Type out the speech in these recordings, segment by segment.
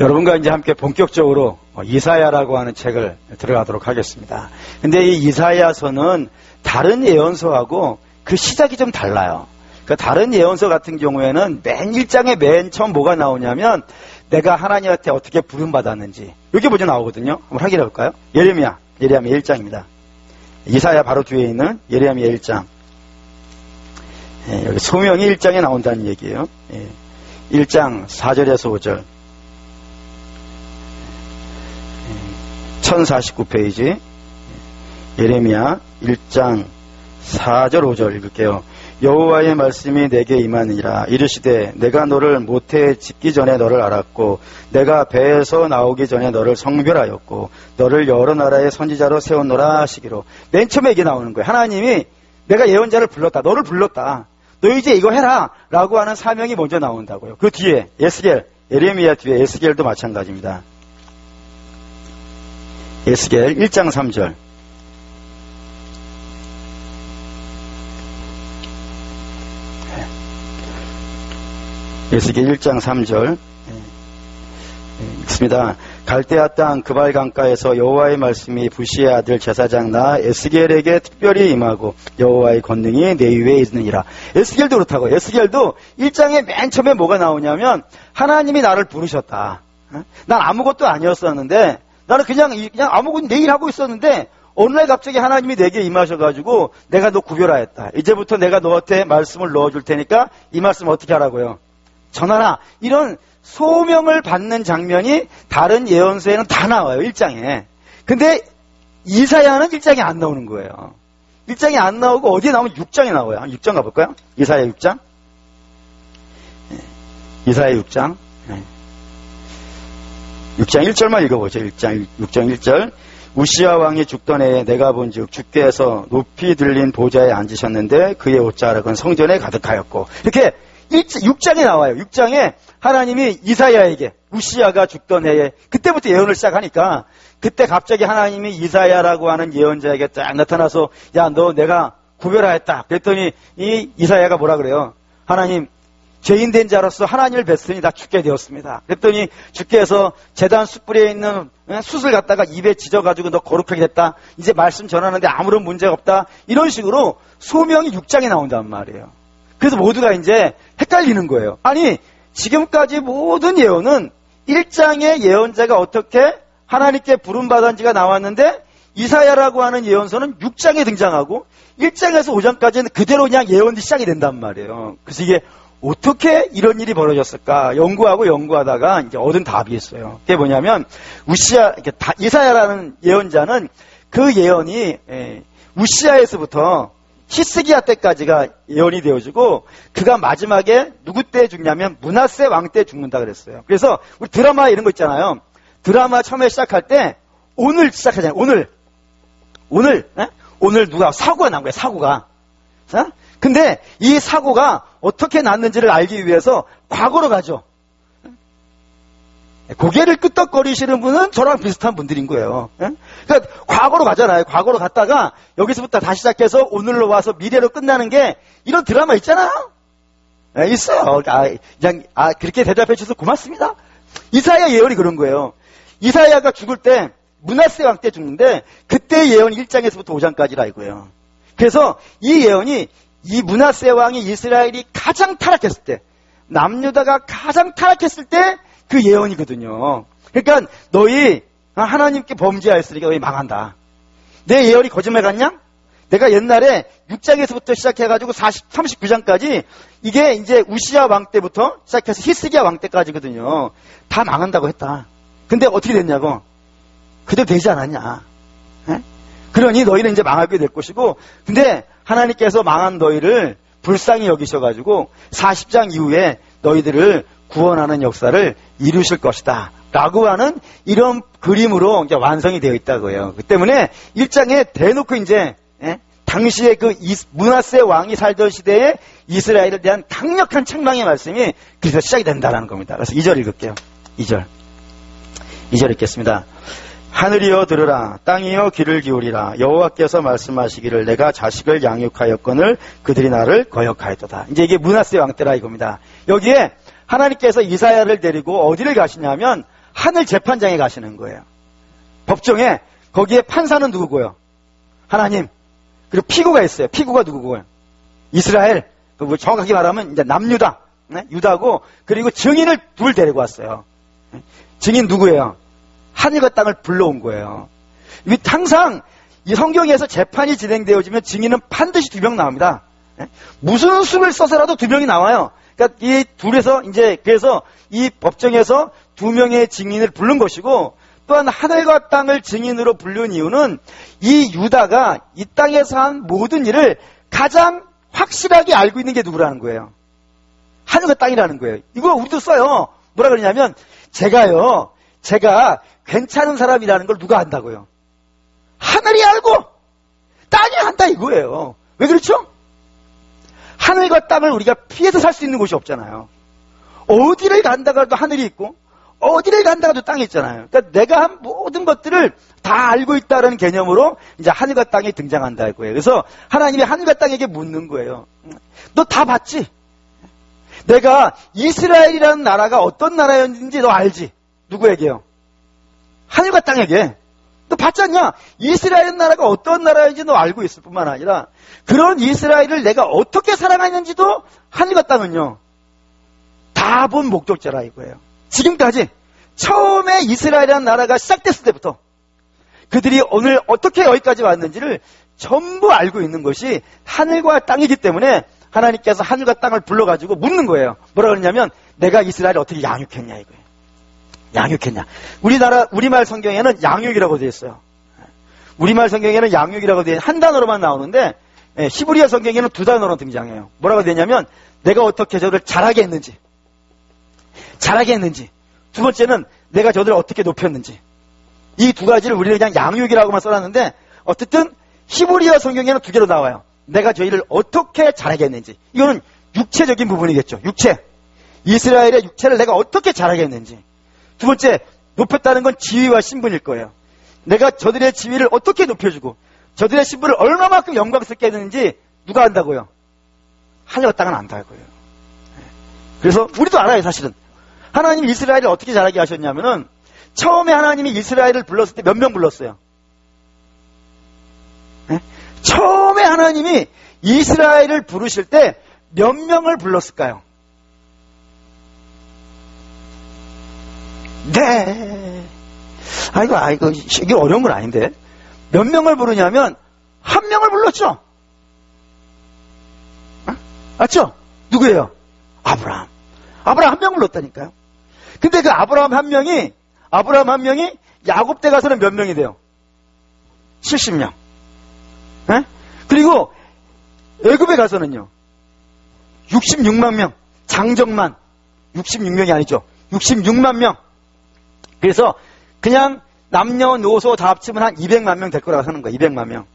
여러분과 이제 함께 본격적으로 이사야라고 하는 책을 들어가도록 하겠습니다. 근데 이 이사야서는 다른 예언서하고 그 시작이 좀 달라요. 그러니까 다른 예언서 같은 경우에는 맨 1장에 맨 처음 뭐가 나오냐면 내가 하나님한테 어떻게 부름받았는지 여기 먼저 나오거든요. 한번 확인해 볼까요? 예레미야 1장입니다. 이사야 바로 뒤에 있는 예레미야 1장. 여기 소명이 1장에 나온다는 얘기예요. 1장 4절에서 5절. 1049페이지 예레미야 1장 4절 5절 읽을게요. 여호와의 말씀이 내게 임하니라. 이르시되 내가 너를 모태에 짓기 전에 너를 알았고 내가 배에서 나오기 전에 너를 성별하였고 너를 여러 나라의 선지자로 세웠노라 하시기로. 맨 처음에 이게 나오는 거예요. 하나님이 내가 예언자를 불렀다. 너를 불렀다. 너 이제 이거 해라 라고 하는 사명이 먼저 나온다고요. 그 뒤에 에스겔, 예레미야 뒤에 에스겔도 마찬가지입니다. 에스겔 1장 3절. 에스겔 1장 3절 읽습니다. 갈대아 땅 그발 강가에서 여호와의 말씀이 부시의 아들 제사장 나 에스겔에게 특별히 임하고 여호와의 권능이 내 위에 있느니라. 에스겔도 그렇다고. 에스겔도 1장에 맨 처음에 뭐가 나오냐면 하나님이 나를 부르셨다. 난 아무것도 아니었었는데 나는 그냥 아무것도 내일 하고 있었는데 어느 날 갑자기 하나님이 내게 임하셔가지고 내가 너 구별하였다. 이제부터 내가 너한테 말씀을 넣어줄 테니까 이 말씀 어떻게 하라고요? 전하라. 이런 소명을 받는 장면이 다른 예언서에는 다 나와요. 1장에. 근데 이사야는 1장에 안 나오는 거예요. 1장에 안 나오고 어디에 나오면 6장에 나와요. 6장 가볼까요? 이사야 6장. 이사야 6장. 6장 1절만 읽어보죠. 6장 1절. 우시야 왕이 죽던 해에 내가 본즉 주께서 높이 들린 보좌에 앉으셨는데 그의 옷자락은 성전에 가득하였고. 이렇게 6장에 나와요. 6장에 하나님이 이사야에게 우시야가 죽던 해에 그때부터 예언을 시작하니까 그때 갑자기 하나님이 이사야라고 하는 예언자에게 딱 나타나서 야, 너 내가 구별하였다. 그랬더니 이 이사야가 뭐라 그래요? 하나님, 죄인된 자로서 하나님을 뵀으니 다 죽게 되었습니다. 그랬더니 주께서 제단 숯불에 있는 숯을 갖다가 입에 지져가지고 너 거룩하게 됐다. 이제 말씀 전하는데 아무런 문제가 없다. 이런 식으로 소명이 6장에 나온단 말이에요. 그래서 모두가 이제 헷갈리는 거예요. 아니, 지금까지 모든 예언은 1장의 예언자가 어떻게 하나님께 부름받은지가 나왔는데 이사야라고 하는 예언서는 6장에 등장하고 1장에서 5장까지는 그대로 그냥 예언이 시작이 된단 말이에요. 그래서 이게 어떻게 이런 일이 벌어졌을까 연구하다가 이제 얻은 답이 있어요. 그게 뭐냐면 이사야라는 예언자는 그 예언이 우시야에서부터 히스기야 때까지가 예언이 되어지고 그가 마지막에 누구 때 죽냐면 므낫세 왕 때 죽는다 그랬어요. 그래서 우리 드라마 이런 거 있잖아요. 드라마 처음에 시작할 때 오늘 시작하잖아요. 오늘 누가 사고가 난 거예요. 사고가. 자? 근데 이 사고가 어떻게 났는지를 알기 위해서 과거로 가죠. 고개를 끄덕거리시는 분은 저랑 비슷한 분들인 거예요. 그러니까 과거로 가잖아요. 과거로 갔다가 여기서부터 다시 시작해서 오늘로 와서 미래로 끝나는 게 이런 드라마 있잖아요. 있어요. 그렇게 대답해 주셔서 고맙습니다. 이사야 예언이 그런 거예요. 이사야가 죽을 때 므낫세 왕 때 죽는데 그때 예언이 1장에서부터 5장까지라 이거예요. 그래서 이 예언이 이 므낫세 왕이 이스라엘이 가장 타락했을 때 남유다가 가장 타락했을 때 그 예언이거든요. 그러니까 너희 하나님께 범죄하였으니까 너희 망한다. 내 예언이 거짓말 같냐? 내가 옛날에 6장에서부터 시작해가지고 39장까지 이게 이제 우시야 왕 때부터 시작해서 히스기야 왕 때까지거든요. 다 망한다고 했다. 근데 어떻게 됐냐고? 그대로 되지 않았냐? 그러니 너희는 이제 망하게 될 것이고, 근데 하나님께서 망한 너희를 불쌍히 여기셔가지고 40장 이후에 너희들을 구원하는 역사를 이루실 것이다 라고 하는 이런 그림으로 이제 완성이 되어 있다고요. 그 때문에 1장에 대놓고 이제 당시에 그 므낫세 왕이 살던 시대에 이스라엘에 대한 강력한 책망의 말씀이 그래서 시작이 된다는 겁니다. 그래서 2절 읽을게요. 2절 읽겠습니다. 하늘이여 들으라, 땅이여 귀를 기울이라. 여호와께서 말씀하시기를 내가 자식을 양육하였거늘 그들이 나를 거역하였도다. 이제 이게 므낫세 왕 때라 이겁니다. 여기에 하나님께서 이사야를 데리고 어디를 가시냐면 하늘 재판장에 가시는 거예요. 법정에 거기에 판사는 누구고요? 하나님. 그리고 피고가 있어요. 피고가 누구고요? 이스라엘. 정확하게 말하면 이제 남유다. 네? 유다고 그리고 증인을 둘 데리고 왔어요. 증인 누구예요? 하늘과 땅을 불러온 거예요. 항상 이 성경에서 재판이 진행되어지면 증인은 반드시 2명 나옵니다. 무슨 수를 써서라도 2명이 나와요. 그러니까 이 둘에서 이제 그래서 이 법정에서 2명의 증인을 부른 것이고 또한 하늘과 땅을 증인으로 부른 이유는 이 유다가 이 땅에서 한 모든 일을 가장 확실하게 알고 있는 게 누구라는 거예요. 하늘과 땅이라는 거예요. 이거 우리도 써요. 뭐라 그러냐면 제가 괜찮은 사람이라는 걸 누가 안다고요? 하늘이 알고 땅이 안다 이거예요. 왜 그렇죠? 하늘과 땅을 우리가 피해서 살 수 있는 곳이 없잖아요. 어디를 간다가도 하늘이 있고 어디를 간다가도 땅이 있잖아요. 그러니까 내가 한 모든 것들을 다 알고 있다는 개념으로 이제 하늘과 땅이 등장한다 이거예요. 그래서 하나님이 하늘과 땅에게 묻는 거예요. 너 다 봤지? 내가 이스라엘이라는 나라가 어떤 나라였는지 너 알지? 누구에게요? 하늘과 땅에게. 너 봤지 않냐? 이스라엘 나라가 어떤 나라인지 너 알고 있을 뿐만 아니라 그런 이스라엘을 내가 어떻게 사랑하는지도 하늘과 땅은요. 다 본 목격자라 이거예요. 지금까지 처음에 이스라엘이라는 나라가 시작됐을 때부터 그들이 오늘 어떻게 여기까지 왔는지를 전부 알고 있는 것이 하늘과 땅이기 때문에 하나님께서 하늘과 땅을 불러가지고 묻는 거예요. 뭐라 그러냐면 내가 이스라엘을 어떻게 양육했냐 이거예요. 양육했냐. 우리말 성경에는 양육이라고 되어 있어요. 우리말 성경에는 양육이라고 되어 있는 한 단어로만 나오는데 히브리어 성경에는 2단어로 등장해요. 뭐라고 되냐면 내가 어떻게 저를 자라게 했는지. 두 번째는 내가 저들을 어떻게 높였는지. 이 2가지를 우리는 그냥 양육이라고만 써놨는데 어쨌든 히브리어 성경에는 2개로 나와요. 내가 저희를 어떻게 자라게 했는지. 이거는 육체적인 부분이겠죠. 육체. 이스라엘의 육체를 내가 어떻게 자라게 했는지. 두 번째, 높였다는 건 지위와 신분일 거예요. 내가 저들의 지위를 어떻게 높여주고 저들의 신분을 얼마만큼 영광스럽게 했는지 누가 안다고요? 하늘과 땅은 안다고요. 그래서 우리도 알아요, 사실은. 하나님이 이스라엘을 어떻게 자라게 하셨냐면은 처음에 하나님이 이스라엘을 불렀을 때 몇 명 불렀어요? 네? 처음에 하나님이 이스라엘을 부르실 때 몇 명을 불렀을까요? 네. 아이고, 이게 어려운 건 아닌데. 몇 명을 부르냐면, 1명을 불렀죠? 맞죠? 누구예요? 아브라함 1명 불렀다니까요. 근데 그 아브라함 한 명이 야곱 때 가서는 몇 명이 돼요? 70명. 네? 그리고 애굽에 가서는요. 66만 명. 장정만 66명이 아니죠. 66만 명. 그래서 그냥 남녀노소 다 합치면 한 200만 명 될 거라고 하는 거예요. 200만 명.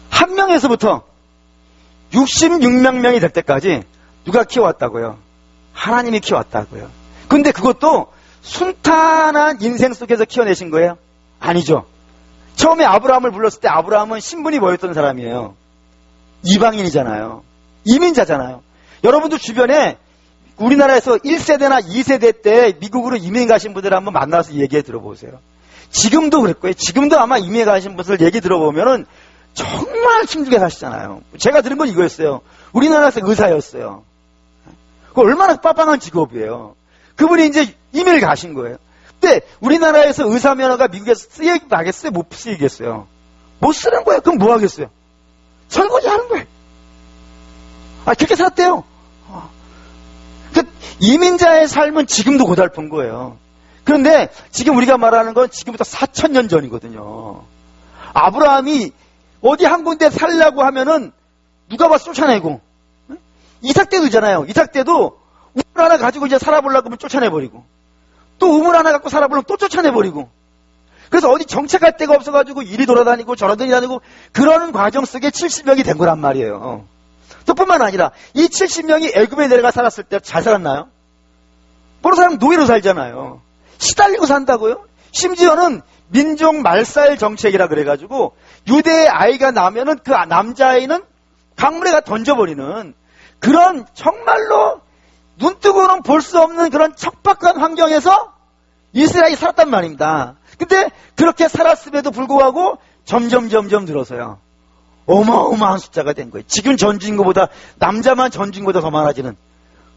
한 명에서부터 66만 명이 될 때까지 누가 키워왔다고요? 하나님이 키워왔다고요. 근데 그것도 순탄한 인생 속에서 키워내신 거예요? 아니죠. 처음에 아브라함을 불렀을 때 아브라함은 신분이 뭐였던 사람이에요? 이방인이잖아요. 이민자잖아요. 여러분도 주변에 우리나라에서 1세대나 2세대 때 미국으로 이민 가신 분들 한번 만나서 얘기해 들어보세요. 지금도 그랬고요. 지금도 아마 이민 가신 분들 얘기 들어보면은 정말 힘들게 사시잖아요. 제가 들은 건 이거였어요. 우리나라에서 의사였어요. 그 얼마나 빠방한 직업이에요. 그분이 이제 이민을 가신 거예요. 근데 우리나라에서 의사 면허가 미국에서 쓰이겠어요? 못 쓰이겠어요? 못 쓰는 거예요. 그럼 뭐 하겠어요? 설거지 하는 거예요. 그렇게 살았대요. 이민자의 삶은 지금도 고달픈 거예요. 그런데 지금 우리가 말하는 건 지금부터 4,000년 전이거든요. 아브라함이 어디 한 군데 살려고 하면은 누가 봐서 쫓아내고, 이삭 때도 있잖아요. 이삭 때도 우물 하나 가지고 이제 살아보려고 하면 쫓아내버리고, 또 우물 하나 갖고 살아보려면 또 쫓아내버리고, 그래서 어디 정착할 데가 없어가지고 이리 돌아다니고 저러더니 다니고 그러는 과정 속에 70명이 된 거란 말이에요. 또 뿐만 아니라 이 70명이 애굽에 내려가 살았을 때 잘 살았나요? 모르는 사람은 노예로 살잖아요. 시달리고 산다고요? 심지어는 민족 말살 정책이라 그래가지고 유대의 아이가 나면은 그 남자아이는 강물에가 던져버리는 그런 정말로 눈뜨고는 볼 수 없는 그런 척박한 환경에서 이스라엘이 살았단 말입니다. 근데 그렇게 살았음에도 불구하고 점점 늘어서요. 어마어마한 숫자가 된 거예요. 지금 전주인구보다, 남자만 전주인구보다 더 많아지는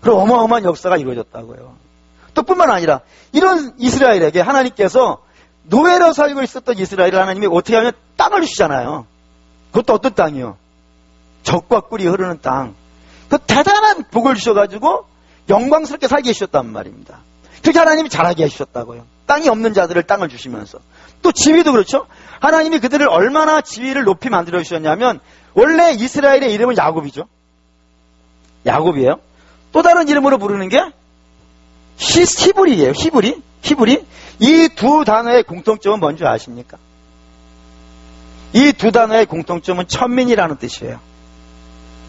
그런 어마어마한 역사가 이루어졌다고요. 또 뿐만 아니라 이런 이스라엘에게 하나님께서 노예로 살고 있었던 이스라엘을 하나님이 어떻게 하면 땅을 주시잖아요. 그것도 어떤 땅이요? 젖과 꿀이 흐르는 땅. 그 대단한 복을 주셔가지고 영광스럽게 살게 해주셨단 말입니다. 그렇게 하나님이 자라게 해주셨다고요. 땅이 없는 자들을 땅을 주시면서. 또 지위도 그렇죠. 하나님이 그들을 얼마나 지위를 높이 만들어 주셨냐면, 원래 이스라엘의 이름은 야곱이죠. 야곱이에요. 또 다른 이름으로 부르는 게 히브리예요. 히브리. 이 두 단어의 공통점은 뭔지 아십니까? 이 두 단어의 공통점은 천민이라는 뜻이에요.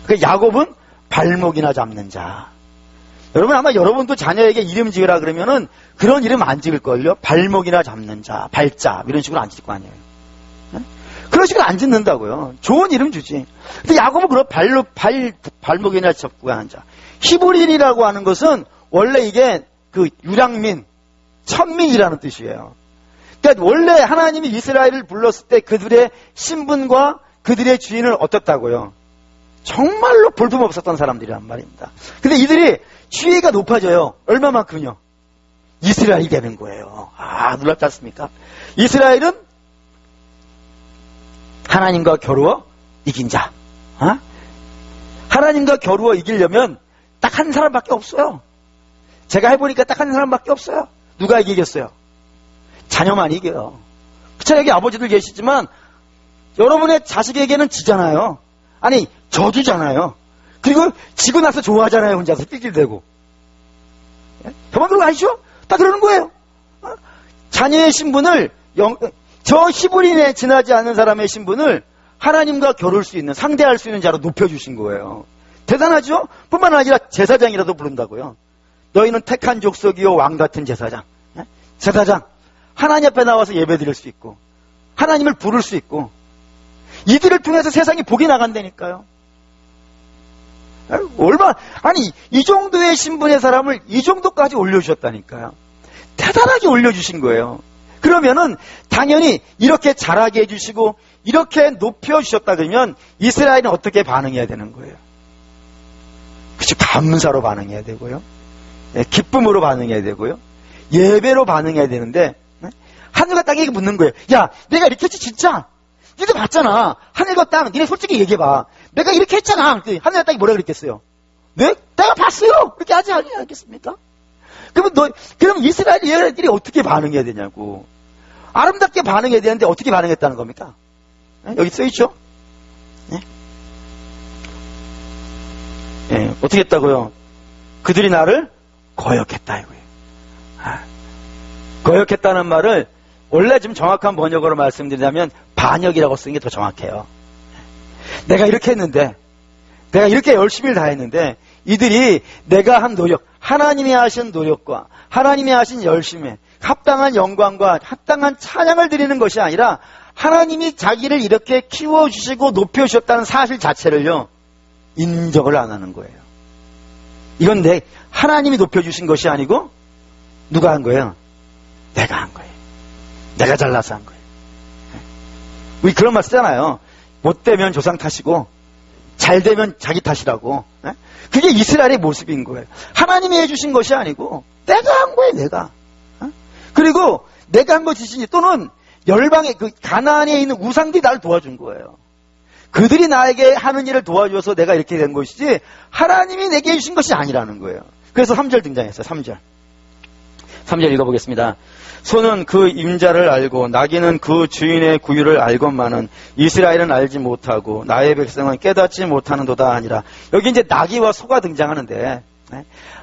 그 야곱은 발목이나 잡는 자. 여러분, 아마 여러분도 자녀에게 이름 지으라 그러면은 그런 이름 안 지을걸요? 발목이나 잡는 자, 발자, 이런 식으로 안 지을 거 아니에요. 네? 그런 식으로 안 짓는다고요. 좋은 이름 주지. 근데 야곱은 그런 발목이나 잡고 하는 자. 히브리인이라고 하는 것은 원래 이게 그 유랑민, 천민이라는 뜻이에요. 그러니까 원래 하나님이 이스라엘을 불렀을 때 그들의 신분과 그들의 주인을 어떻다고요? 정말로 볼품없었던 사람들이란 말입니다. 근데 이들이 지위가 높아져요. 얼마만큼요? 이스라엘이 되는 거예요. 아, 놀랍지 않습니까? 이스라엘은 하나님과 겨루어 이긴 자. 하나님과 겨루어 이기려면 딱 한 사람밖에 없어요. 제가 해보니까 딱 한 사람밖에 없어요. 누가 이기겠어요? 자녀만 이겨요. 그쵸, 여기 아버지들 계시지만 여러분의 자식에게는 지잖아요. 아니, 저주잖아요. 그리고 지고 나서 좋아하잖아요. 혼자서 낄낄대고. 저만 그런 거 아니죠? 다 그러는 거예요. 자녀의 신분을, 저 히브리인에 지나지 않는 사람의 신분을 하나님과 겨룰 수 있는, 상대할 수 있는 자로 높여주신 거예요. 대단하죠? 뿐만 아니라 제사장이라도 부른다고요. 너희는 택한 족속이요 왕 같은 제사장. 제사장. 하나님 앞에 나와서 예배 드릴 수 있고, 하나님을 부를 수 있고, 이들을 통해서 세상이 복이 나간다니까요. 아니, 이 정도의 신분의 사람을 이 정도까지 올려주셨다니까요. 대단하게 올려주신 거예요. 그러면은 당연히 이렇게 자라게 해주시고 이렇게 높여주셨다 그러면 이스라엘은 어떻게 반응해야 되는 거예요? 그치, 감사로 반응해야 되고요. 기쁨으로 반응해야 되고요. 예배로 반응해야 되는데, 하늘과 땅에게 묻는 거예요. 야, 내가 이렇게 했지 진짜? 니들 봤잖아. 하늘과 땅, 니네 솔직히 얘기해봐. 내가 이렇게 했잖아. 하늘과 땅이 뭐라 그랬겠어요? 네? 내가 봤어요. 그렇게 하지 않겠습니까? 그럼 이스라엘들이 어떻게 반응해야 되냐고. 아름답게 반응해야 되는데 어떻게 반응했다는 겁니까? 여기 써있죠? 어떻게 했다고요? 그들이 나를 거역했다 이거예요. 거역했다는 말을 원래 좀 정확한 번역으로 말씀드리자면 반역이라고 쓰는 게 더 정확해요. 내가 이렇게 했는데, 내가 이렇게 열심히 다 했는데 이들이 내가 한 노력, 하나님이 하신 노력과 하나님이 하신 열심에 합당한 영광과 합당한 찬양을 드리는 것이 아니라 하나님이 자기를 이렇게 키워주시고 높여주셨다는 사실 자체를요 인정을 안 하는 거예요. 이건 하나님이 높여주신 것이 아니고 누가 한 거예요? 내가 한 거예요. 내가 잘나서 한 거예요. 우리 그런 말 쓰잖아요. 못 되면 조상 탓이고 잘 되면 자기 탓이라고. 그게 이스라엘의 모습인 거예요. 하나님이 해주신 것이 아니고 내가 한 거예요. 내가. 그리고 내가 한 것이지, 또는 열방의 그 가나안에 있는 우상들이 나를 도와준 거예요. 그들이 나에게 하는 일을 도와줘서 내가 이렇게 된 것이지 하나님이 내게 해주신 것이 아니라는 거예요. 그래서 3절 등장했어요. 3절 읽어보겠습니다. 소는 그 임자를 알고 나귀는 그 주인의 구유를 알건만은 이스라엘은 알지 못하고 나의 백성은 깨닫지 못하는도다 아니라. 여기 이제 나귀와 소가 등장하는데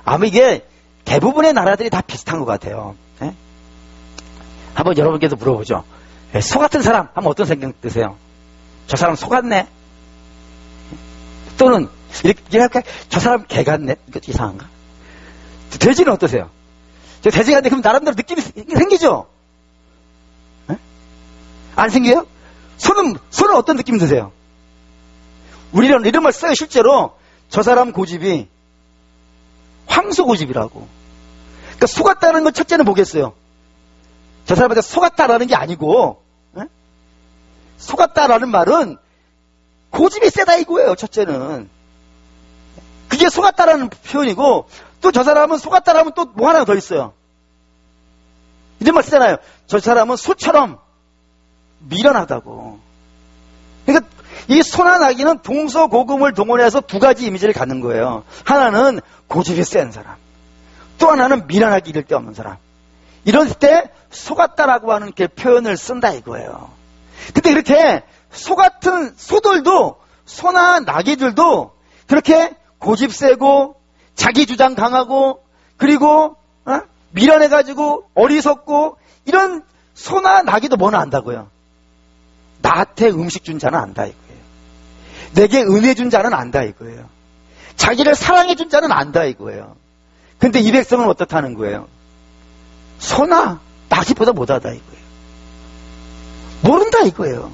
아마 이게 대부분의 나라들이 다 비슷한 것 같아요. 한번 여러분께서 물어보죠. 소 같은 사람 하면 어떤 생각 드세요? 저 사람 소 같네. 또는 이렇게 저 사람 개 같네. 이거 이상한가? 돼지는 어떠세요? 저 돼지 같네. 그럼 나름대로 느낌이 생기죠? 안 생겨요? 소는 어떤 느낌 드세요? 우리는 이런 말 써요. 실제로 저 사람 고집이 황소 고집이라고. 그러니까 소 같다는 건 첫째는 뭐겠어요? 저 사람한테 속았다라는 게 아니고, 에? 속았다라는 말은 고집이 세다 이거예요, 첫째는. 그게 속았다라는 표현이고, 또 저 사람은 속았다라면 또 뭐 하나 더 있어요. 이런 말 쓰잖아요. 저 사람은 소처럼 미련하다고. 그러니까 이 소나 나귀는 동서고금을 동원해서 두 가지 이미지를 갖는 거예요. 하나는 고집이 센 사람, 또 하나는 미련하기 이를 데 없는 사람. 이럴 때 속았다라고 하는 게 표현을 쓴다 이거예요. 근데 이렇게 소 같은 소들도, 소나 나귀들도 그렇게 고집 세고 자기 주장 강하고 그리고 미련해가지고 어리석고 이런 소나 나귀도 뭐나 안다고요. 나한테 음식 준 자는 안다 이거예요. 내게 은혜 준 자는 안다 이거예요. 자기를 사랑해 준 자는 안다 이거예요. 근데 이 백성은 어떻다는 거예요? 소나 나귀보다 못하다 이거예요. 모른다 이거예요.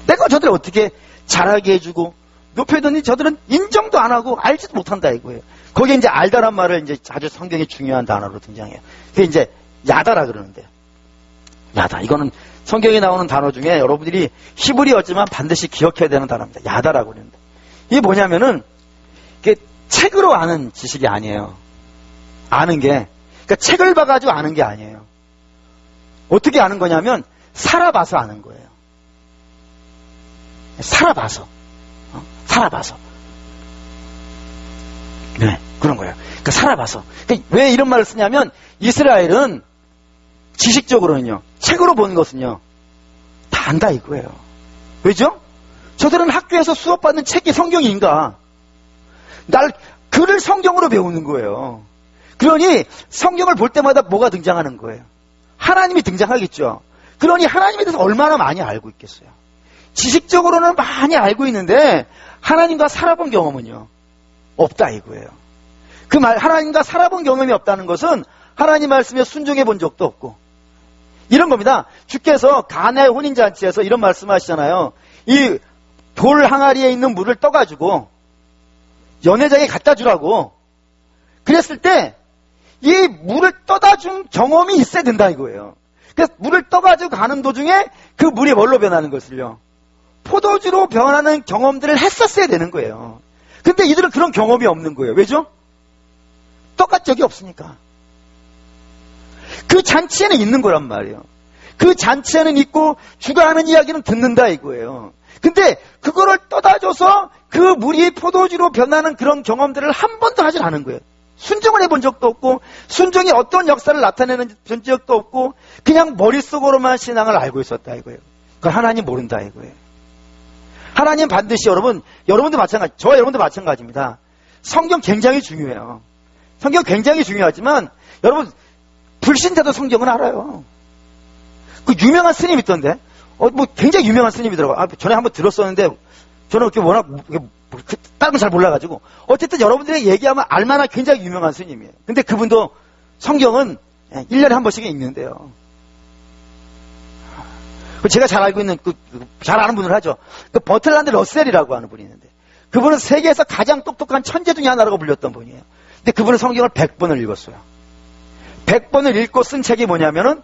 내가 저들 어떻게 잘하게 해주고 높여더니 저들은 인정도 안 하고 알지도 못한다 이거예요. 거기에 이제 알다란 말을 이제 아주 성경에 중요한 단어로 등장해요. 그게 이제 야다라 그러는데, 야다. 이거는 성경에 나오는 단어 중에 여러분들이 히브리어지만 반드시 기억해야 되는 단어입니다. 야다라고 그러는데. 이게 뭐냐면은, 이게 책으로 아는 지식이 아니에요. 아는 게. 그러니까 책을 봐가지고 아는 게 아니에요. 어떻게 아는 거냐면, 살아봐서 아는 거예요. 살아봐서. 살아봐서. 네, 그런 거예요. 그러니까 살아봐서. 그러니까 왜 이런 말을 쓰냐면, 이스라엘은 지식적으로는요, 책으로 보는 것은요, 다 안다 이거예요. 왜죠? 저들은 학교에서 수업받는 책이 성경인가? 글을 성경으로 배우는 거예요. 그러니 성경을 볼 때마다 뭐가 등장하는 거예요? 하나님이 등장하겠죠. 그러니 하나님에 대해서 얼마나 많이 알고 있겠어요. 지식적으로는 많이 알고 있는데 하나님과 살아본 경험은요, 없다 이거예요. 그 말, 하나님과 살아본 경험이 없다는 것은 하나님 말씀에 순종해 본 적도 없고 이런 겁니다. 주께서 가나의 혼인잔치에서 이런 말씀하시잖아요. 이 돌 항아리에 있는 물을 떠가지고 연회장에 갖다 주라고 그랬을 때 이 물을 떠다 준 경험이 있어야 된다 이거예요. 그래서 물을 떠가지고 가는 도중에 그 물이 뭘로 변하는 것을요, 포도주로 변하는 경험들을 했었어야 되는 거예요. 근데 이들은 그런 경험이 없는 거예요. 왜죠? 떠간 적이 없으니까. 그 잔치에는 있는 거란 말이에요. 그 잔치에는 있고 주가 하는 이야기는 듣는다 이거예요. 근데 그거를 떠다줘서 그 물이 포도주로 변하는 그런 경험들을 한 번도 하질 않은 거예요. 순종을 해본 적도 없고 순종이 어떤 역사를 나타내는 본 적도 없고 그냥 머릿속으로만 신앙을 알고 있었다 이거예요. 그걸 하나님 모른다 이거예요. 하나님 반드시 여러분도 마찬가지, 저와 여러분도 마찬가지입니다. 성경 굉장히 중요해요. 성경 굉장히 중요하지만 여러분 불신자도 성경은 알아요. 그 유명한 스님 있던데, 뭐 굉장히 유명한 스님이더라고요. 전에 한번 들었었는데 저는 그렇게 워낙 다른 건 잘 몰라가지고 어쨌든 여러분들이 얘기하면 알만한 굉장히 유명한 스님이에요. 근데 그분도 성경은 1년에 한 번씩은 읽는데요. 제가 잘 알고 있는 잘 아는 분을 하죠. 그 버틀란드 러셀이라고 하는 분이 있는데 그분은 세계에서 가장 똑똑한 천재 중에 하나라고 불렸던 분이에요. 근데 그분은 성경을 100번을 읽었어요. 100번을 읽고 쓴 책이 뭐냐면은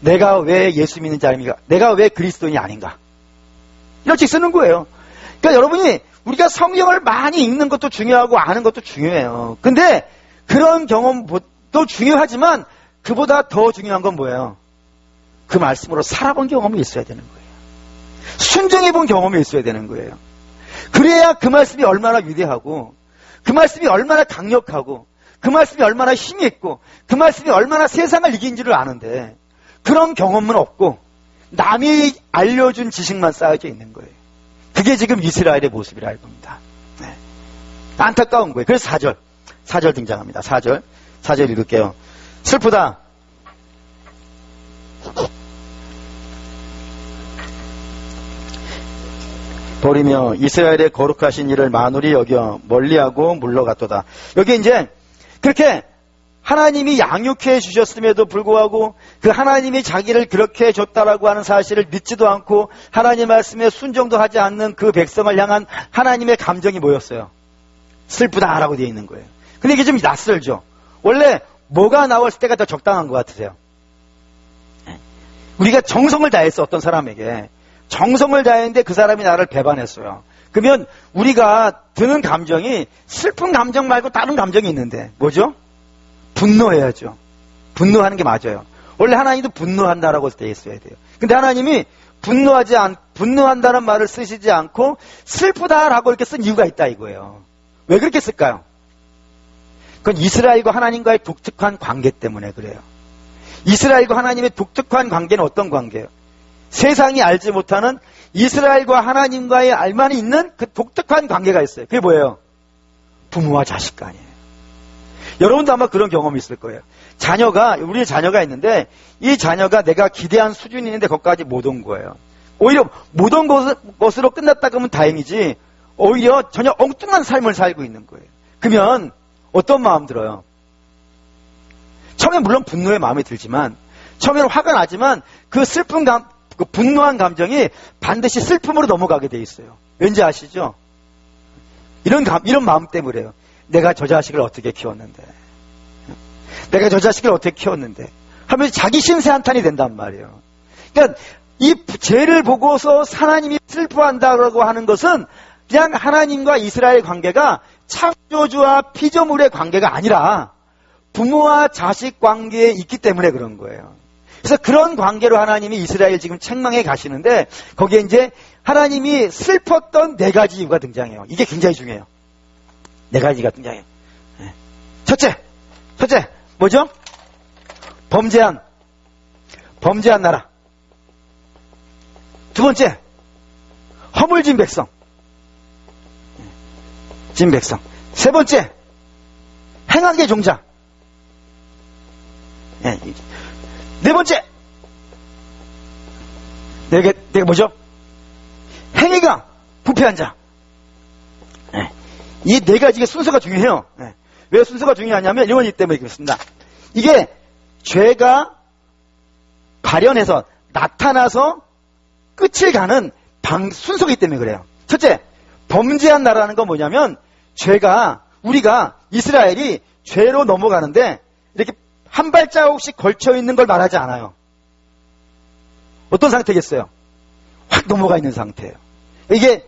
내가 왜 예수 믿는 자입니까? 내가 왜 그리스도인이 아닌가? 이런 책 쓰는 거예요. 그러니까 여러분이 우리가 성경을 많이 읽는 것도 중요하고 아는 것도 중요해요. 근데 그런 경험도 중요하지만 그보다 더 중요한 건 뭐예요? 그 말씀으로 살아본 경험이 있어야 되는 거예요. 순종해본 경험이 있어야 되는 거예요. 그래야 그 말씀이 얼마나 위대하고 그 말씀이 얼마나 강력하고 그 말씀이 얼마나 힘이 있고 그 말씀이 얼마나 세상을 이긴지를 아는데 그런 경험은 없고 남이 알려준 지식만 쌓여져 있는 거예요. 그게 지금 이스라엘의 모습이라 이겁니다. 네. 안타까운 거예요. 그래서 4절 등장합니다. 4절 읽을게요. 슬프다. 버리며 이스라엘의 거룩하신 일을 만홀히 여겨 멀리하고 물러갔도다. 여기 이제 그렇게 하나님이 양육해 주셨음에도 불구하고 그 하나님이 자기를 그렇게 해줬다라고 하는 사실을 믿지도 않고 하나님 말씀에 순종도 하지 않는 그 백성을 향한 하나님의 감정이 뭐였어요? 슬프다라고 되어 있는 거예요. 근데 이게 좀 낯설죠. 원래 뭐가 나왔을 때가 더 적당한 것 같으세요? 우리가 정성을 다했어, 어떤 사람에게. 정성을 다했는데 그 사람이 나를 배반했어요. 그러면 우리가 드는 감정이 슬픈 감정 말고 다른 감정이 있는데 뭐죠? 분노해야죠. 분노하는 게 맞아요. 원래 하나님도 분노한다라고 되어 있어야 돼요. 근데 하나님이 분노한다는 말을 쓰시지 않고 슬프다라고 이렇게 쓴 이유가 있다 이거예요. 왜 그렇게 쓸까요? 그건 이스라엘과 하나님과의 독특한 관계 때문에 그래요. 이스라엘과 하나님의 독특한 관계는 어떤 관계예요? 세상이 알지 못하는 이스라엘과 하나님과의 알만이 있는 그 독특한 관계가 있어요. 그게 뭐예요? 부모와 자식 간이에요. 여러분도 아마 그런 경험이 있을 거예요. 우리의 자녀가 있는데 이 자녀가 내가 기대한 수준이 있는데 거기까지 못 온 거예요. 오히려 못 온 것으로 끝났다 그러면 다행이지 오히려 전혀 엉뚱한 삶을 살고 있는 거예요. 그러면 어떤 마음 들어요? 처음에 물론 분노의 마음이 들지만 처음에는 화가 나지만 그 그 분노한 감정이 반드시 슬픔으로 넘어가게 돼 있어요. 왠지 아시죠? 이런 마음 때문에요. 내가 저 자식을 어떻게 키웠는데 내가 저 자식을 어떻게 키웠는데 하면서 자기 신세 한탄이 된단 말이에요. 그러니까 이 죄를 보고서 하나님이 슬퍼한다고 하는 것은 그냥 하나님과 이스라엘 관계가 창조주와 피조물의 관계가 아니라 부모와 자식 관계에 있기 때문에 그런 거예요. 그래서 그런 관계로 하나님이 이스라엘 지금 책망해 가시는데 거기에 이제 하나님이 슬펐던 4가지 이유가 등장해요. 이게 굉장히 중요해요. 4가지가 등장해요. 첫째 뭐죠? 범죄한 나라. 두 번째, 허물진 백성. 세 번째, 행악의 종자. 네 번째, 내가 뭐죠? 행위가 부패한 자. 이 4가지의 순서가 중요해요. 왜 순서가 중요하냐면 이런 이유 때문에 그렇습니다. 이게 죄가 발현해서 나타나서 끝을 가는 순서이기 때문에 그래요. 첫째, 범죄한 나라는 건 뭐냐면 우리가 이스라엘이 죄로 넘어가는데 이렇게 한 발자국씩 걸쳐 있는 걸 말하지 않아요. 어떤 상태겠어요? 확 넘어가 있는 상태예요. 이게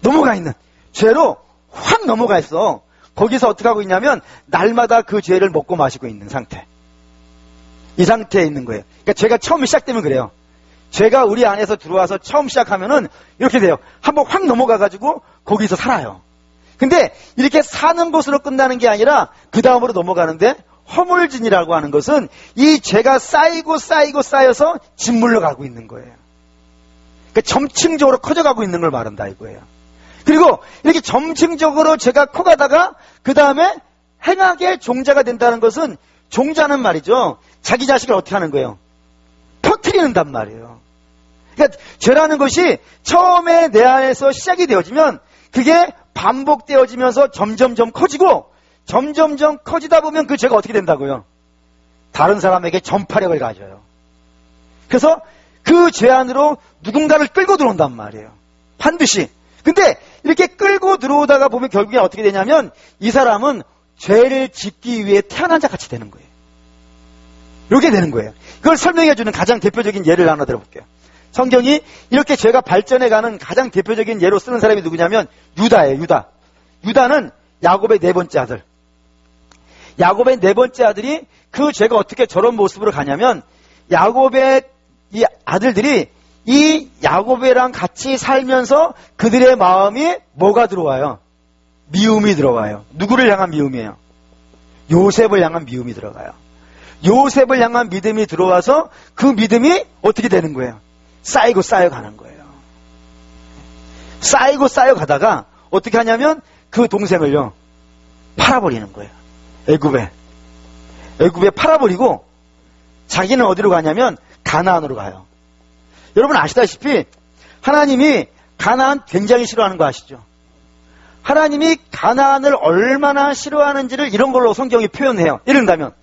넘어가 있는 죄로 확 넘어가 있어. 거기서 어떻게 하고 있냐면 날마다 그 죄를 먹고 마시고 있는 상태. 이 상태에 있는 거예요. 그러니까 죄가 처음 시작되면 그래요. 죄가 우리 안에서 들어와서 처음 시작하면은 이렇게 돼요. 한번 확 넘어가가지고 거기서 살아요. 근데 이렇게 사는 곳으로 끝나는 게 아니라 그 다음으로 넘어가는데 허물진이라고 하는 것은 이 죄가 쌓여서 짓물러 가고 있는 거예요. 그러니까 점층적으로 커져가고 있는 걸 말한다 이거예요. 그리고 이렇게 점층적으로 죄가 커가다가 그 다음에 행악의 종자가 된다는 것은 종자는 말이죠. 자기 자식을 어떻게 하는 거예요? 퍼뜨리는단 말이에요. 그러니까 죄라는 것이 처음에 내 안에서 시작이 되어지면 그게 반복되어지면서 점점점 커지고 점점점 커지다 보면 그 죄가 어떻게 된다고요? 다른 사람에게 전파력을 가져요. 그래서 그 죄 안으로 누군가를 끌고 들어온단 말이에요. 반드시. 근데 이렇게 끌고 들어오다가 보면 결국에 어떻게 되냐면 이 사람은 죄를 짓기 위해 태어난 자 같이 되는 거예요. 이렇게 되는 거예요. 그걸 설명해 주는 가장 대표적인 예를 하나 들어볼게요. 성경이 이렇게 죄가 발전해가는 가장 대표적인 예로 쓰는 사람이 누구냐면 유다예요. 유다는 야곱의 4번째 아들. 야곱의 4번째 아들이 그 죄가 어떻게 저런 모습으로 가냐면 야곱의 이 아들들이 이 야곱이랑 같이 살면서 그들의 마음이 뭐가 들어와요? 미움이 들어와요. 누구를 향한 미움이에요? 요셉을 향한 미움이 들어가요. 요셉을 향한 믿음이 들어와서 그 믿음이 어떻게 되는 거예요? 쌓이고 쌓여가는 거예요. 쌓이고 쌓여가다가 어떻게 하냐면 그 동생을요 팔아버리는 거예요. 애굽에 팔아버리고 자기는 어디로 가냐면 가나안으로 가요. 여러분 아시다시피 하나님이 가나안 굉장히 싫어하는 거 아시죠? 하나님이 가나안을 얼마나 싫어하는지를 이런 걸로 성경이 표현해요. 예를 들면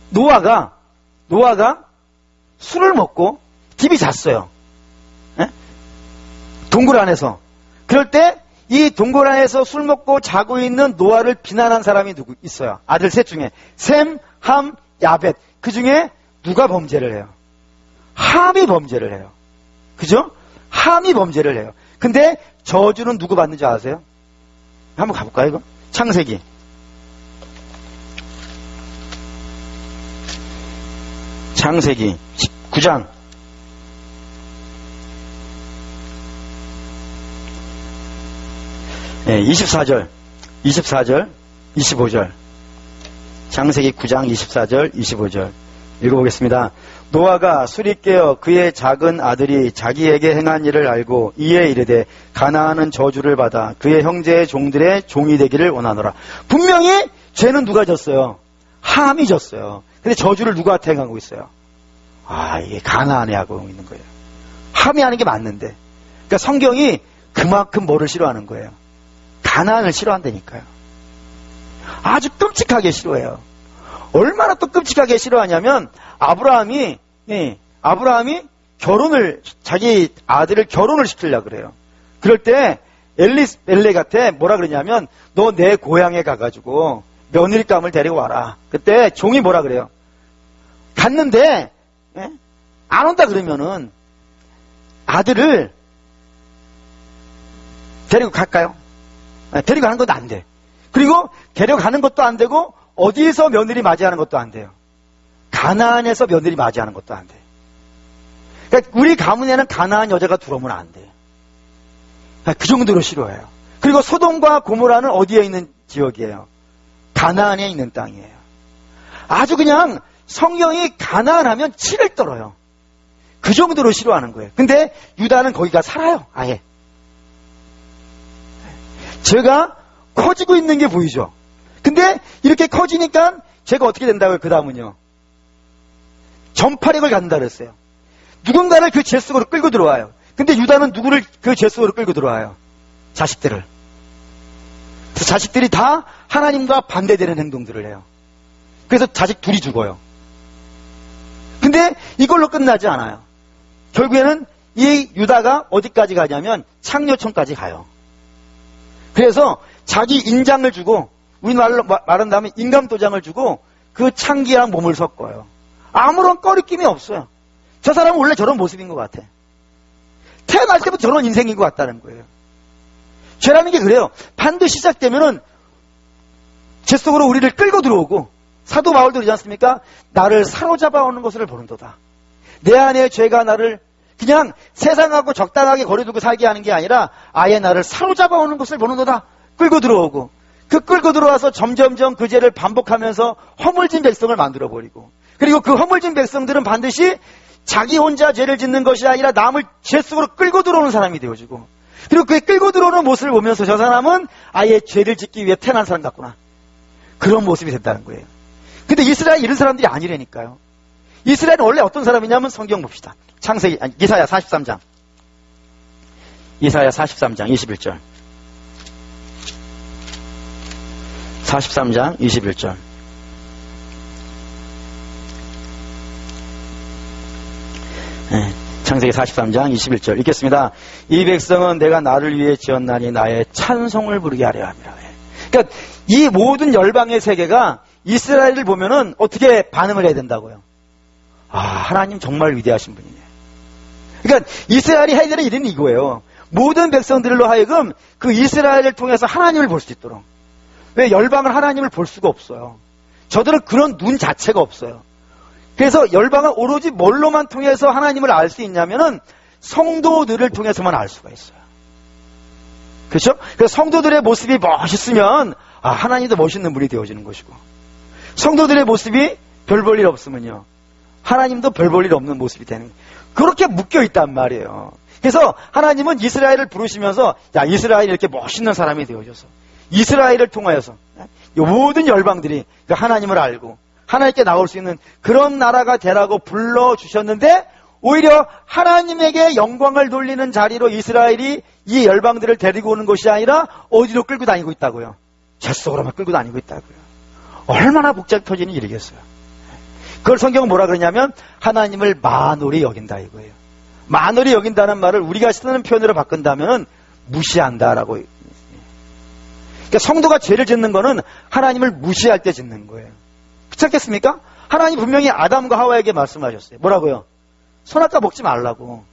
노아가 술을 먹고 집이 잤어요. 동굴 안에서. 그럴 때 이 동굴 안에서 술 먹고 자고 있는 노아를 비난한 사람이 있어요. 아들 셋 중에 셈, 함, 야벳. 그 중에 누가 범죄를 해요? 함이 범죄를 해요. 그죠? 함이 범죄를 해요. 근데 저주는 누구 받는지 아세요? 한번 가볼까요, 이거? 창세기. 창세기 19장. 네, 24절, 25절. 창세기 9장 24절, 25절. 읽어보겠습니다. 노아가 술이 깨어 그의 작은 아들이 자기에게 행한 일을 알고 이에 이르되 가나안은 저주를 받아 그의 형제의 종들의 종이 되기를 원하노라. 분명히 죄는 누가 졌어요? 함이 졌어요. 근데 저주를 누구한테 행하고 있어요? 이게 가나안에 하고 있는 거예요. 함이 하는 게 맞는데. 그러니까 성경이 그만큼 뭐를 싫어하는 거예요? 가나안을 싫어한다니까요. 아주 끔찍하게 싫어해요. 얼마나 또 끔찍하게 싫어하냐면 아브라함이 자기 아들을 결혼을 시키려고 그래요. 그럴 때 엘리멜렉한테 뭐라 그러냐면 너 내 고향에 가가지고 며느리감을 데리고 와라. 그때 종이 뭐라 그래요? 갔는데 안 온다 그러면은 아들을 데리고 갈까요? 데리고 가는 것도 안 돼. 그리고 데려가는 것도 안 되고 어디에서 며느리 맞이하는 것도 안 돼요. 가나안에서 며느리 맞이하는 것도 안 돼. 그러니까 우리 가문에는 가나안 여자가 들어오면 안 돼. 그 정도로 싫어해요. 그리고 소돔과 고모라는 어디에 있는 지역이에요? 가나안에 있는 땅이에요. 아주 그냥 성경이 가나안 하면 치를 떨어요. 그 정도로 싫어하는 거예요. 근데 유다는 거기가 살아요. 아예. 제가 커지고 있는 게 보이죠. 근데 이렇게 커지니까 제가 어떻게 된다고요? 그 다음은요. 전파력을 갖는다 그랬어요. 누군가를 그 죄 속으로 끌고 들어와요. 근데 유다는 누구를 그 죄 속으로 끌고 들어와요? 자식들을. 그래서 자식들이 다 하나님과 반대되는 행동들을 해요. 그래서 자식 둘이 죽어요. 근데 이걸로 끝나지 않아요. 결국에는 이 유다가 어디까지 가냐면 창녀촌까지 가요. 그래서 자기 인장을 주고 우리말로 말한다면 인감도장을 주고 그 창기랑 몸을 섞어요. 아무런 꺼리낌이 없어요. 저 사람은 원래 저런 모습인 것 같아. 태어날 때부터 저런 인생인 것 같다는 거예요. 죄라는 게 그래요. 반드시 시작되면은 죄 속으로 우리를 끌고 들어오고 사도 바울도 그러지 않습니까? 나를 사로잡아 오는 것을 보는도다. 내 안에 죄가 나를 그냥 세상하고 적당하게 거리두고 살게 하는 게 아니라 아예 나를 사로잡아 오는 것을 보는도다. 끌고 들어오고 그 끌고 들어와서 점점점 그 죄를 반복하면서 허물진 백성을 만들어버리고 그리고 그 허물진 백성들은 반드시 자기 혼자 죄를 짓는 것이 아니라 남을 죄 속으로 끌고 들어오는 사람이 되어지고 그리고 그 끌고 들어오는 모습을 보면서 저 사람은 아예 죄를 짓기 위해 태어난 사람 같구나. 그런 모습이 됐다는 거예요. 근데 이스라엘 이런 사람들이 아니라니까요. 이스라엘은 원래 어떤 사람이냐면 성경 봅시다. 이사야 43장. 이사야 43장 21절. 43장 21절. 네, 창세기 43장 21절 읽겠습니다. 이 백성은 내가 나를 위해 지었나니 나의 찬송을 부르게 하려 함이라. 그러니까 이 모든 열방의 세계가 이스라엘을 보면은 어떻게 반응을 해야 된다고요? 하나님 정말 위대하신 분이네. 그러니까 이스라엘이 해야 되는 일은 이거예요. 모든 백성들로 하여금 그 이스라엘을 통해서 하나님을 볼 수 있도록. 왜 열방은 하나님을 볼 수가 없어요. 저들은 그런 눈 자체가 없어요. 그래서 열방은 오로지 뭘로만 통해서 하나님을 알 수 있냐면은 성도들을 통해서만 알 수가 있어요. 그렇죠? 그래서 성도들의 모습이 멋있으면 하나님도 멋있는 분이 되어지는 것이고 성도들의 모습이 별 볼 일 없으면요. 하나님도 별 볼 일 없는 모습이 되는 거예요. 그렇게 묶여 있단 말이에요. 그래서 하나님은 이스라엘을 부르시면서 이스라엘이 이렇게 멋있는 사람이 되어져서 이스라엘을 통하여서 이 모든 열방들이 하나님을 알고 하나님께 나올 수 있는 그런 나라가 되라고 불러주셨는데 오히려 하나님에게 영광을 돌리는 자리로 이스라엘이 이 열방들을 데리고 오는 것이 아니라 어디로 끌고 다니고 있다고요? 죄 속으로만 끌고 다니고 있다고요. 얼마나 복잡 터지는 일이겠어요. 그걸 성경은 뭐라 그러냐면 하나님을 만홀히 여긴다 이거예요. 만홀히 여긴다는 말을 우리가 쓰는 표현으로 바꾼다면 무시한다라고. 그러니까 성도가 죄를 짓는 거는 하나님을 무시할 때 짓는 거예요. 그렇지 않겠습니까? 하나님 분명히 아담과 하와에게 말씀하셨어요. 뭐라고요? 선악과 먹지 말라고.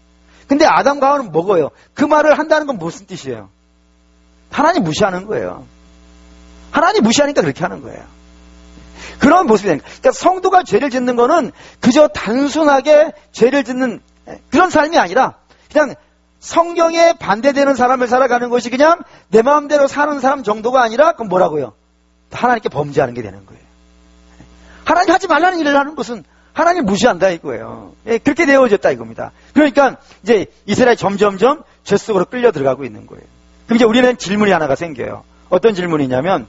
근데 아담과 하와는 먹어요. 그 말을 한다는 건 무슨 뜻이에요? 하나님 무시하는 거예요. 하나님 무시하니까 그렇게 하는 거예요. 그런 모습이 그러니까 성도가 죄를 짓는 거는 그저 단순하게 죄를 짓는 그런 삶이 아니라 그냥 성경에 반대되는 사람을 살아가는 것이 그냥 내 마음대로 사는 사람 정도가 아니라 그건 뭐라고요? 하나님께 범죄하는 게 되는 거예요. 하나님 하지 말라는 일을 하는 것은 하나님 무시한다 이거예요. 예, 그렇게 되어졌다 이겁니다. 그러니까 이제 이스라엘이 점점점 죄 속으로 끌려 들어가고 있는 거예요. 그럼 이제 우리는 질문이 하나가 생겨요. 어떤 질문이냐면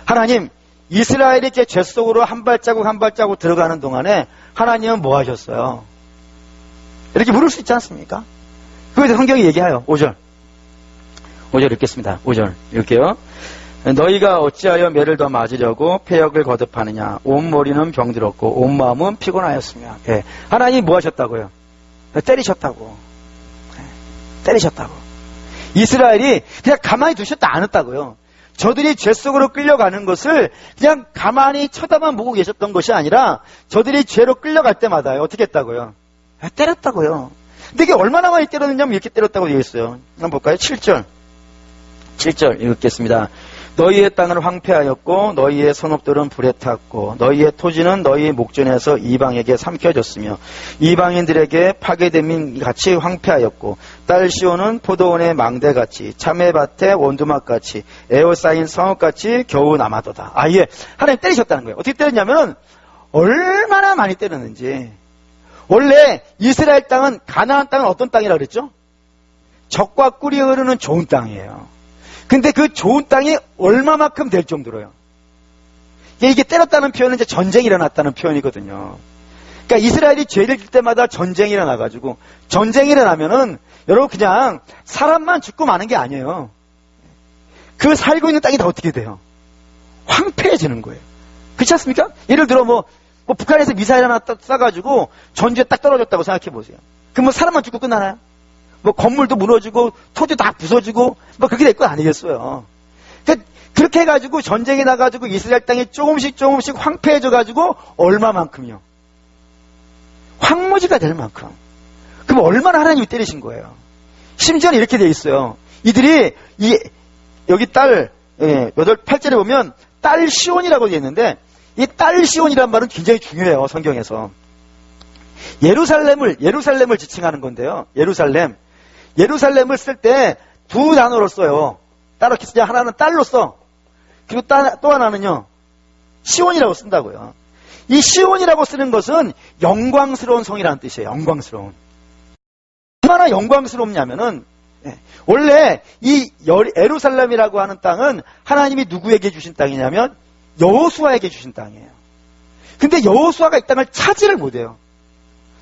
하나님 이스라엘이 이렇게 죄 속으로 한 발자국 한 발자국 들어가는 동안에 하나님은 뭐 하셨어요? 이렇게 물을 수 있지 않습니까? 그거에 대해서 성경이 얘기해요. 5절 읽겠습니다. 5절 읽게요. 너희가 어찌하여 매를 더 맞으려고 폐역을 거듭하느냐. 온 머리는 병들었고 온 마음은 피곤하였으며. 예. 하나님이 뭐 하셨다고요? 때리셨다고. 때리셨다고. 이스라엘이 그냥 가만히 두셨다 않았다고요. 저들이 죄 속으로 끌려가는 것을 그냥 가만히 쳐다만 보고 계셨던 것이 아니라 저들이 죄로 끌려갈 때마다 어떻게 했다고요? 때렸다고요. 근데 이게 얼마나 많이 때렸느냐면 이렇게 때렸다고 되어 있어요. 한번 볼까요? 7절 읽겠습니다. 너희의 땅은 황폐하였고 너희의 성읍들은 불에 탔고 너희의 토지는 너희의 목전에서 이방에게 삼켜졌으며 이방인들에게 파괴됨인 같이 황폐하였고 딸 시온은 포도원의 망대같이 참외밭의 원두막같이 에워싸인 성읍같이 겨우 남아도다. 예. 하나님 때리셨다는 거예요. 어떻게 때렸냐면 얼마나 많이 때렸는지. 원래 이스라엘 땅은 가나안 땅은 어떤 땅이라고 그랬죠? 젖과 꿀이 흐르는 좋은 땅이에요. 근데 그 좋은 땅이 얼마만큼 될 정도로요. 이게 때렸다는 표현은 이제 전쟁이 일어났다는 표현이거든요. 그러니까 이스라엘이 죄를 질 때마다 전쟁이 일어나가지고 전쟁이 일어나면은 여러분 그냥 사람만 죽고 마는 게 아니에요. 그 살고 있는 땅이 다 어떻게 돼요? 황폐해지는 거예요. 그렇지 않습니까? 예를 들어 뭐 북한에서 미사일 하나 쏴가지고 전주에 딱 떨어졌다고 생각해 보세요. 그럼 뭐 사람만 죽고 끝나나요? 뭐 건물도 무너지고 토지 다 부서지고 뭐 그렇게 될 거 아니겠어요. 그렇게 해가지고 전쟁이 나가지고 이스라엘 땅이 조금씩 황폐해져가지고 얼마만큼요? 황무지가 될 만큼. 그럼 얼마나 하나님이 때리신 거예요. 심지어는 이렇게 돼 있어요. 이들이 여기 8절에 보면 딸 시온이라고 돼 있는데 이 딸 시온이란 말은 굉장히 중요해요. 성경에서. 예루살렘을 지칭하는 건데요. 예루살렘을 쓸 때 두 단어로 써요. 따로 기쓰자 하나는 딸로 써. 그리고 또 하나는요. 시온이라고 쓴다고요. 이 시온이라고 쓰는 것은 영광스러운 성이라는 뜻이에요. 영광스러운. 얼마나 영광스럽냐면은 원래 이 예루살렘이라고 하는 땅은 하나님이 누구에게 주신 땅이냐면 여호수아에게 주신 땅이에요. 근데 여호수아가 이 땅을 차지를 못해요.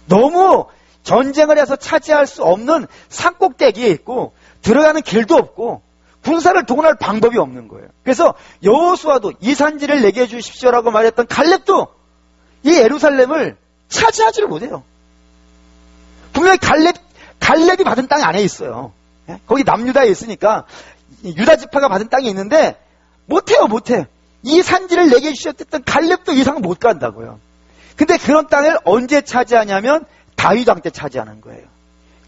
너무 전쟁을 해서 차지할 수 없는 산꼭대기에 있고 들어가는 길도 없고 군사를 동원할 방법이 없는 거예요. 그래서 여호수아도 이 산지를 내게 주십시오라고 말했던 갈렙도 이 예루살렘을 차지하지를 못해요. 분명히 갈렙이 받은 땅 안에 있어요. 거기 남유다에 있으니까 유다 지파가 받은 땅이 있는데 못해요. 이 산지를 내게 주셨던 갈렙도 이상은 못 간다고요. 근데 그런 땅을 언제 차지하냐면 다윗 왕 때 차지하는 거예요.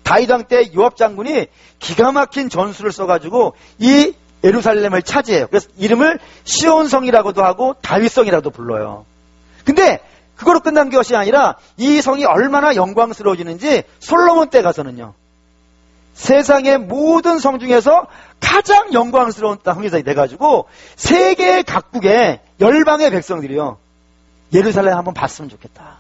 다윗 왕 때 요압 장군이 기가 막힌 전술을 써가지고 이 예루살렘을 차지해요. 그래서 이름을 시온성이라고도 하고 다윗성이라고도 불러요. 근데 그거로 끝난 것이 아니라 이 성이 얼마나 영광스러워지는지 솔로몬 때 가서는요. 세상의 모든 성 중에서 가장 영광스러운 성이 돼가지고 세계 각국의 열방의 백성들이요. 예루살렘 한번 봤으면 좋겠다.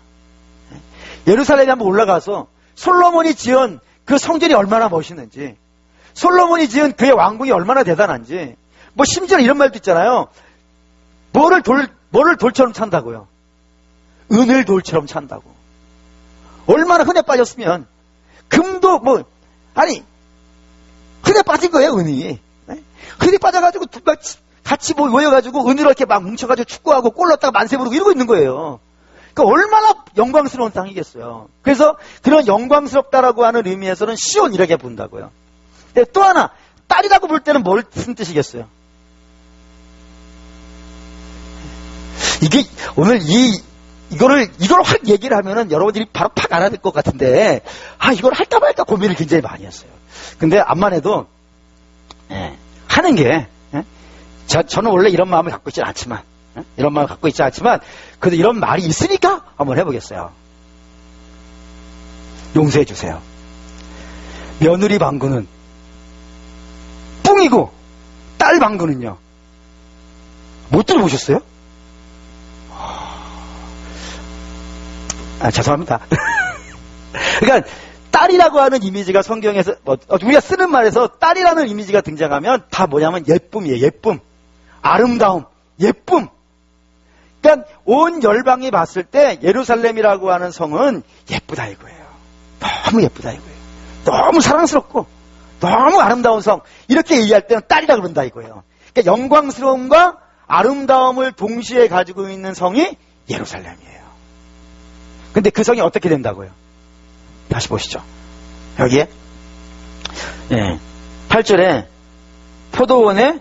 예루살렘에 한번 올라가서 솔로몬이 지은 그 성전이 얼마나 멋있는지, 솔로몬이 지은 그의 왕궁이 얼마나 대단한지, 뭐 심지어 이런 말도 있잖아요. 뭐를 돌처럼 찬다고요? 은을 돌처럼 찬다고. 얼마나 흔해 빠졌으면 금도 흔해 빠진 거예요, 은이. 흔해 빠져가지고 같이 모여가지고 은으로 이렇게 막 뭉쳐가지고 축구하고 골 넣었다가 만세 부르고 이러고 있는 거예요. 그러니까 얼마나 영광스러운 땅이겠어요. 그래서 그런 영광스럽다라고 하는 의미에서는 시온이라게 본다고요. 또 하나, 딸이라고 볼 때는 무슨 뜻이겠어요? 이게 오늘 이걸 확 얘기를 하면은 여러분들이 바로 팍 알아들 것 같은데, 이걸 할까 말까 고민을 굉장히 많이 했어요. 근데 암만 해도, 하는 게, 저는 원래 이런 마음을 갖고 있지 않지만, 그래도 이런 말이 있으니까 한번 해보겠어요. 용서해 주세요. 며느리 방구는 뿡이고, 딸 방구는요. 못 들어보셨어요? 죄송합니다. 그러니까 딸이라고 하는 이미지가 성경에서 우리가 쓰는 말에서 딸이라는 이미지가 등장하면 다 뭐냐면 예쁨이에요. 예쁨, 아름다움, 예쁨. 그러니까 온 열방이 봤을 때 예루살렘이라고 하는 성은 예쁘다 이거예요. 너무 예쁘다 이거예요. 너무 사랑스럽고 너무 아름다운 성. 이렇게 얘기할 때는 딸이라 그런다 이거예요. 그러니까 영광스러움과 아름다움을 동시에 가지고 있는 성이 예루살렘이에요. 근데 그 성이 어떻게 된다고요? 다시 보시죠. 여기에 8절에 포도원에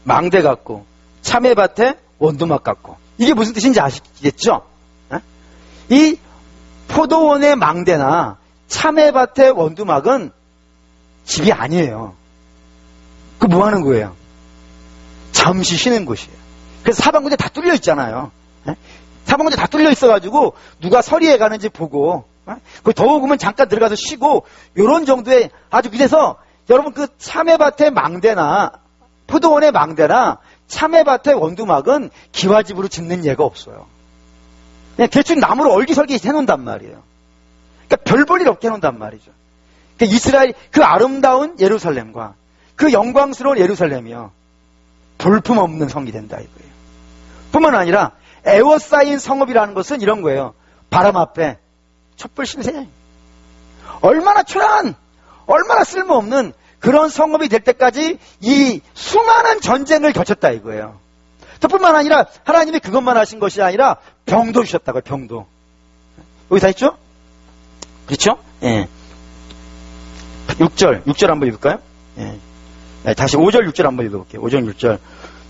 망대 같고 참외밭에 원두막 같고, 이게 무슨 뜻인지 아시겠죠? 이 포도원의 망대나 참외밭의 원두막은 집이 아니에요. 그 뭐 하는 거예요? 잠시 쉬는 곳이에요. 그래서 사방군데 다 뚫려 있잖아요. 사방군데 다 뚫려 있어가지고 누가 서리에 가는지 보고, 그 더우면 잠깐 들어가서 쉬고, 요런 정도의 아주, 그래서 여러분 그 참외밭의 망대나 포도원의 망대나 참외밭의 원두막은 기와집으로 짓는 예가 없어요. 그냥 대충 나무로 얼기설기 해놓는단 말이에요. 그러니까 별 볼 일 없게 해놓는단 말이죠. 그러니까 이스라엘 그 아름다운 예루살렘과 그 영광스러운 예루살렘이요, 볼품없는 성이 된다 이거예요. 뿐만 아니라 에워싸인 성읍이라는 것은 이런 거예요. 바람 앞에 촛불 신세. 얼마나 초라한, 얼마나 쓸모없는 그런 성읍이 될 때까지 이 수많은 전쟁을 거쳤다 이거예요. 뿐만 아니라 하나님이 그것만 하신 것이 아니라 병도 주셨다고요. 병도. 여기 다 있죠? 그렇죠? 6절 한번 읽을까요? 다시 5절 6절 한번 읽어볼게요. 5절 6절.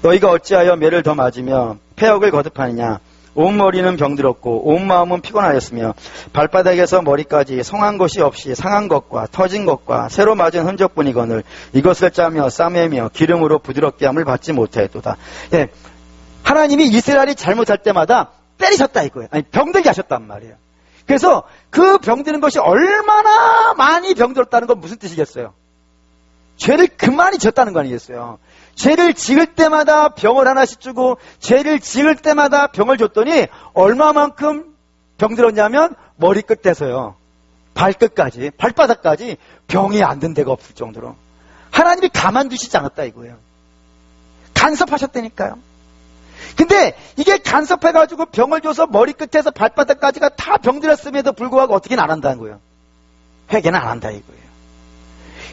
너희가 어찌하여 매를 더 맞으며 폐역을 거듭하느냐. 온 머리는 병들었고 온 마음은 피곤하였으며 발바닥에서 머리까지 성한 것이 없이 상한 것과 터진 것과 새로 맞은 흔적뿐이거늘 이것을 짜며 싸매며 기름으로 부드럽게 함을 받지 못하였도다. 하나님이 이스라엘이 잘못할 때마다 때리셨다 이거예요. 아니, 병들게 하셨단 말이에요. 그래서 그 병드는 것이 얼마나 많이 병들었다는 건 무슨 뜻이겠어요? 죄를 그만이 졌다는 거 아니겠어요? 죄를 지을 때마다 병을 하나씩 주고 죄를 지을 때마다 병을 줬더니 얼마만큼 병들었냐면 머리끝에서요 발끝까지, 발바닥까지 병이 안 든 데가 없을 정도로 하나님이 가만두시지 않았다 이거예요. 간섭하셨다니까요. 근데 이게 간섭해가지고 병을 줘서 머리끝에서 발바닥까지가 다 병들었음에도 불구하고 어떻게는 안 한다는 거예요. 회개는 안 한다 이거예요.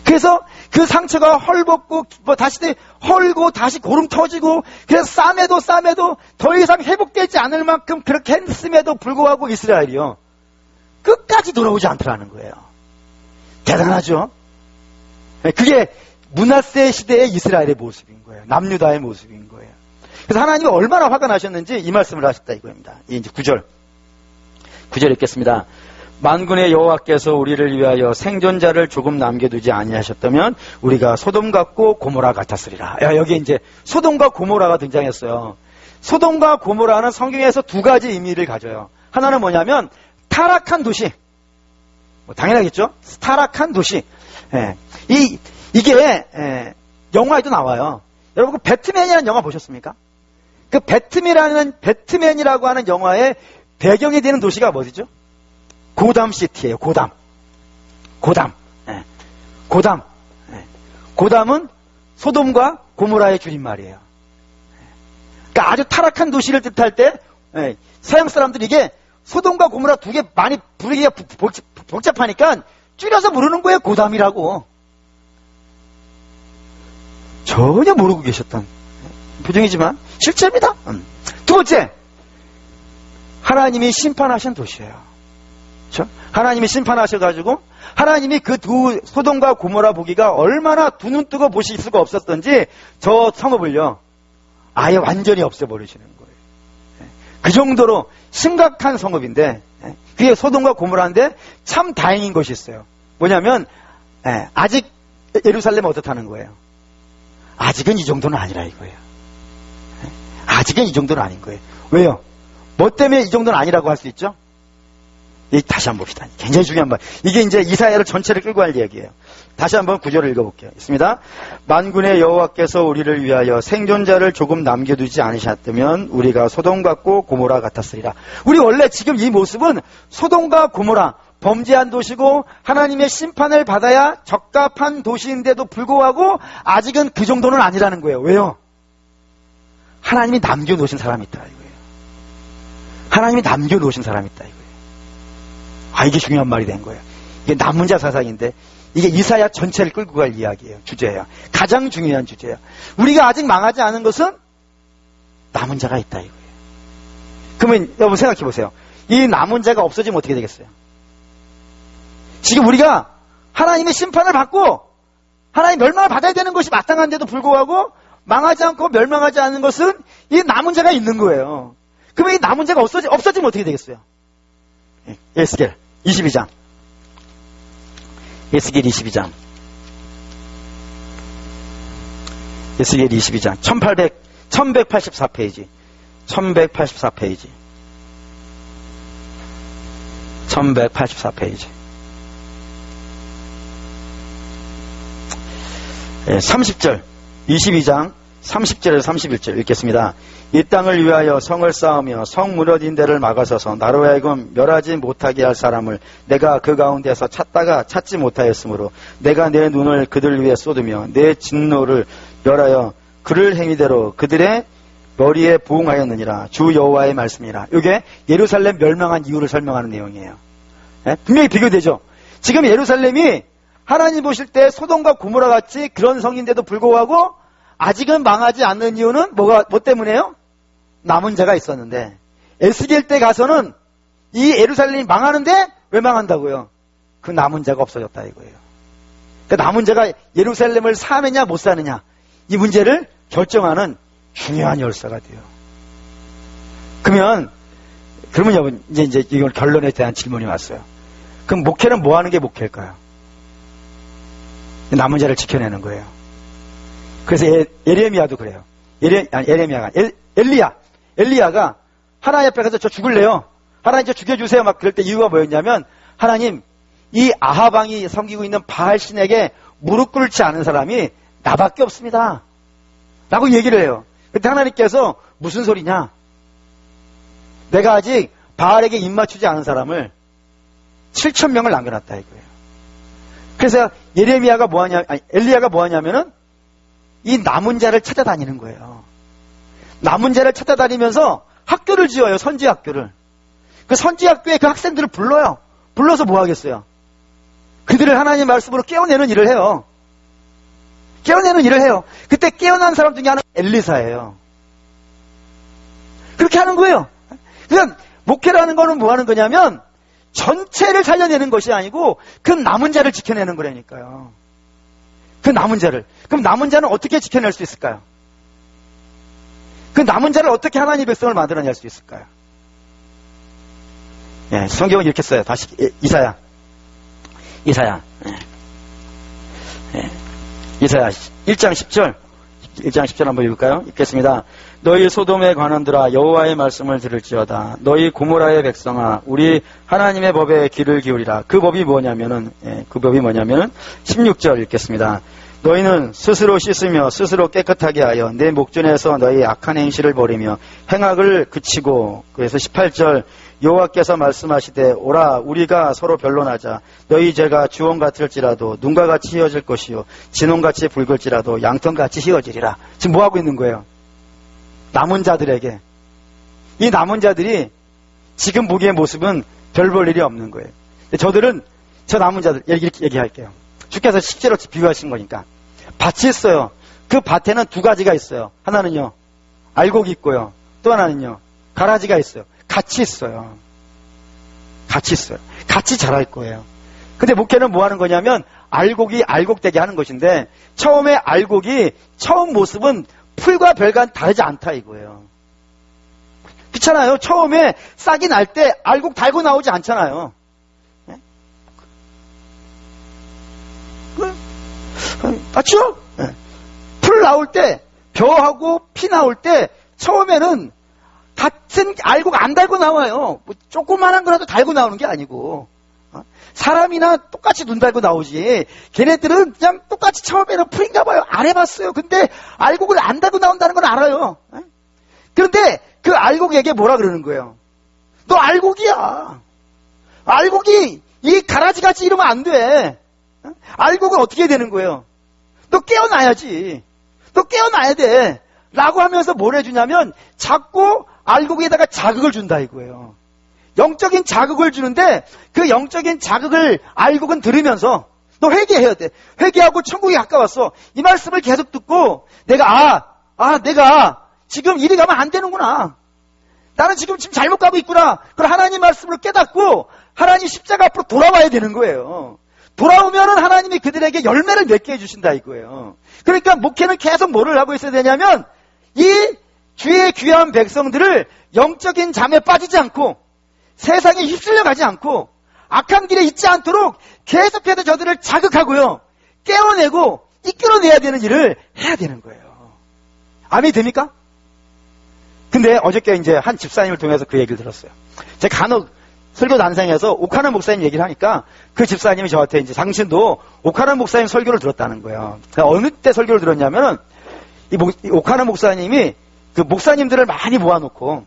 그래서 그 상처가 헐벗고 다시 헐고 다시 고름 터지고, 그래서 싸매도 더 이상 회복되지 않을 만큼 그렇게 했음에도 불구하고 이스라엘이요 끝까지 돌아오지 않더라는 거예요. 대단하죠? 그게 므낫세 시대의 이스라엘의 모습인 거예요. 남유다의 모습인 거예요. 그래서 하나님이 얼마나 화가 나셨는지 이 말씀을 하셨다 이거입니다. 이제 9절 읽겠습니다. 만군의 여호와께서 우리를 위하여 생존자를 조금 남겨두지 아니하셨다면 우리가 소돔 같고 고모라 같았으리라. 여기 이제 소돔과 고모라가 등장했어요. 소돔과 고모라는 성경에서 두 가지 의미를 가져요. 하나는 뭐냐면 타락한 도시. 당연하겠죠? 타락한 도시. 이게 영화에도 나와요. 여러분 그 배트맨이라는 영화 보셨습니까? 그 배트맨이라고 하는 영화의 배경이 되는 도시가 뭐죠? 고담 시티예요. 고담. 고담은 소돔과 고모라의 줄임말이에요. 그러니까 아주 타락한 도시를 뜻할 때 서양 사람들이 이게 소돔과 고모라 두 개 많이 부르기가 복잡하니까 줄여서 부르는 거예요. 고담이라고. 전혀 모르고 계셨던 표정이지만 실제입니다. 두 번째, 하나님이 심판하신 도시예요. 그렇죠? 하나님이 심판하셔가지고 하나님이 그 두 소돔과 고모라 보기가 얼마나 두 눈 뜨고 보실 수가 없었던지 저 성읍을요 아예 완전히 없애버리시는 거예요. 그 정도로 심각한 성읍인데, 그게 소돔과 고모라인데 참 다행인 것이 있어요. 뭐냐면 아직 예루살렘은 어떻다는 거예요? 아직은 이 정도는 아니라 이거예요. 아직은 이 정도는 아닌 거예요. 왜요? 뭐 때문에 이 정도는 아니라고 할 수 있죠? 다시 한번 봅시다. 굉장히 중요한 말. 이게 이제 이사야를 전체를 끌고 갈 이야기예요. 다시 한번 구절을 읽어볼게요. 있습니다. 만군의 여호와께서 우리를 위하여 생존자를 조금 남겨두지 않으셨다면 우리가 소돔 같고 고모라 같았으리라. 우리 원래 지금 이 모습은 소돔과 고모라, 범죄한 도시고 하나님의 심판을 받아야 적합한 도시인데도 불구하고 아직은 그 정도는 아니라는 거예요. 왜요? 하나님이 남겨놓으신 사람이 있다 이거예요. 하나님이 남겨놓으신 사람이 있다 이거예요. 이게 중요한 말이 된 거예요. 이게 남은 자 사상인데 이게 이사야 전체를 끌고 갈 이야기예요. 주제예요. 가장 중요한 주제예요. 우리가 아직 망하지 않은 것은 남은 자가 있다 이거예요. 그러면 여러분 생각해 보세요. 이 남은 자가 없어지면 어떻게 되겠어요? 지금 우리가 하나님의 심판을 받고 하나님 멸망을 받아야 되는 것이 마땅한데도 불구하고 망하지 않고 멸망하지 않은 것은 이 남은 자가 있는 거예요. 그러면 이 남은 자가 없어지면 어떻게 되겠어요? 에스겔 22장. 에스겔 22장. 에스겔 22장. 1184페이지. 1184페이지. 1184페이지. 30절. 22장 30절에서 31절 읽겠습니다. 이 땅을 위하여 성을 쌓으며 성 무너진 데를 막아서서 나로 하여금 멸하지 못하게 할 사람을 내가 그 가운데서 찾다가 찾지 못하였으므로 내가 내 눈을 그들 위에 쏟으며 내 진노를 멸하여 그를 행위대로 그들의 머리에 부응하였느니라. 주 여호와의 말씀이라. 이게 예루살렘 멸망한 이유를 설명하는 내용이에요. 분명히 비교되죠. 지금 예루살렘이 하나님 보실 때 소돔과 고모라 같이 그런 성인데도 불구하고 아직은 망하지 않는 이유는 뭐 때문에요? 남은 자가 있었는데 에스겔 때 가서는 이 예루살렘이 망하는데 왜 망한다고요? 그 남은 자가 없어졌다 이거예요. 그 남은 자가 예루살렘을 사느냐 못 사느냐 이 문제를 결정하는 중요한 열쇠가 돼요. 그러면 여러분 이제 이건 결론에 대한 질문이 왔어요. 그럼 목회는 뭐 하는 게 목회일까요? 남은 자를 지켜내는 거예요. 그래서 예레미야도 그래요. 엘리야가 하나님 앞에 가서 저 죽을래요. 하나님 저 죽여주세요. 막 그럴 때 이유가 뭐였냐면 하나님 이 아하방이 섬기고 있는 바알신에게 무릎 꿇지 않은 사람이 나밖에 없습니다. 라고 얘기를 해요. 그때 하나님께서 무슨 소리냐? 내가 아직 바알에게 입 맞추지 않은 사람을 7,000명을 남겨놨다 이거예요. 그래서 엘리야가 뭐하냐면은 이 남은 자를 찾아다니는 거예요. 남은 자를 찾아다니면서 학교를 지어요. 선지학교를. 그 선지학교에 그 학생들을 불러요. 불러서 뭐 하겠어요? 그들을 하나님의 말씀으로 깨어내는 일을 해요. 깨어내는 일을 해요. 그때 깨어난 사람 중에 하나가 엘리사예요. 그렇게 하는 거예요. 그러니까 목회라는 거는 뭐 하는 거냐면 전체를 살려내는 것이 아니고 그 남은 자를 지켜내는 거라니까요. 그 남은 자를. 그럼 남은 자는 어떻게 지켜낼 수 있을까요? 그 남은 자를 어떻게 하나님의 백성을 만들어낼 수 있을까요? 성경은 이렇게 써요. 다시 이사야. 이사야 1장 10절 한번 읽을까요? 읽겠습니다. 너희 소돔의 관원들아 여호와의 말씀을 들을지어다. 너희 고모라의 백성아 우리 하나님의 법에 귀를 기울이라. 그 법이 뭐냐면은 16절 읽겠습니다. 너희는 스스로 씻으며 스스로 깨끗하게 하여 내 목전에서 너희 악한 행실을 버리며 행악을 그치고. 그래서 18절 여호와께서 말씀하시되 오라 우리가 서로 변론하자. 너희 죄가 주홍 같을지라도 눈과 같이 휘어질 것이요 진홍같이 붉을지라도 양털같이 휘어지리라. 지금 뭐 하고 있는 거예요? 남은 자들에게. 이 남은 자들이 지금 보기의 모습은 별 볼 일이 없는 거예요. 저들은 저 남은 자들 이렇게 얘기할게요. 주께서 실제로 비유하신 거니까. 밭이 있어요. 그 밭에는 두 가지가 있어요. 하나는요 알곡이 있고요. 또 하나는요 가라지가 있어요. 같이 있어요. 같이 자랄 거예요. 근데 목회는 뭐 하는 거냐면 알곡이 알곡되게 하는 것인데 처음에 알곡이 처음 모습은 풀과 별과는 다르지 않다 이거예요. 그렇잖아요. 처음에 싹이 날 때 알곡 달고 나오지 않잖아요. 네? 맞죠? 네. 풀 나올 때, 벼하고 피 나올 때 처음에는 같은 알곡 안 달고 나와요. 뭐 조그만한 거라도 달고 나오는 게 아니고. 사람이나 똑같이 눈 달고 나오지. 걔네들은 그냥 똑같이 처음에는 풀인가 봐요. 안 해봤어요. 근데 알곡을 안 달고 나온다는 건 알아요. 그런데 그 알곡에게 뭐라 그러는 거예요? 너 알곡이야. 알곡이 이 가라지같이 이러면 안 돼. 알곡은 어떻게 해야 되는 거예요? 너 깨어나야지. 너 깨어나야 돼. 라고 하면서 뭘 해주냐면 자꾸 알곡에다가 자극을 준다 이거예요. 영적인 자극을 주는데 그 영적인 자극을 알곡은 들으면서 너 회개해야 돼. 회개하고 천국에 가까웠어. 이 말씀을 계속 듣고 내가 내가 지금 이리 가면 안 되는구나. 나는 지금 잘못 가고 있구나. 그걸 하나님 말씀으로 깨닫고 하나님 십자가 앞으로 돌아와야 되는 거예요. 돌아오면은 하나님이 그들에게 열매를 맺게 해주신다 이거예요. 그러니까 목회는 계속 뭐를 하고 있어야 되냐면 이 주의 귀한 백성들을 영적인 잠에 빠지지 않고 세상에 휩쓸려 가지 않고 악한 길에 있지 않도록 계속해서 저들을 자극하고요. 깨어내고 이끌어내야 되는 일을 해야 되는 거예요. 아멘이 됩니까? 근데 어저께 이제 한 집사님을 통해서 그 얘기를 들었어요. 제가 간혹 설교 난상에서 오카는 목사님 얘기를 하니까 그 집사님이 저한테 이제 당신도 오카는 목사님 설교를 들었다는 거예요. 어느 때 설교를 들었냐면은 이 오카는 목사님이 그 목사님들을 많이 모아놓고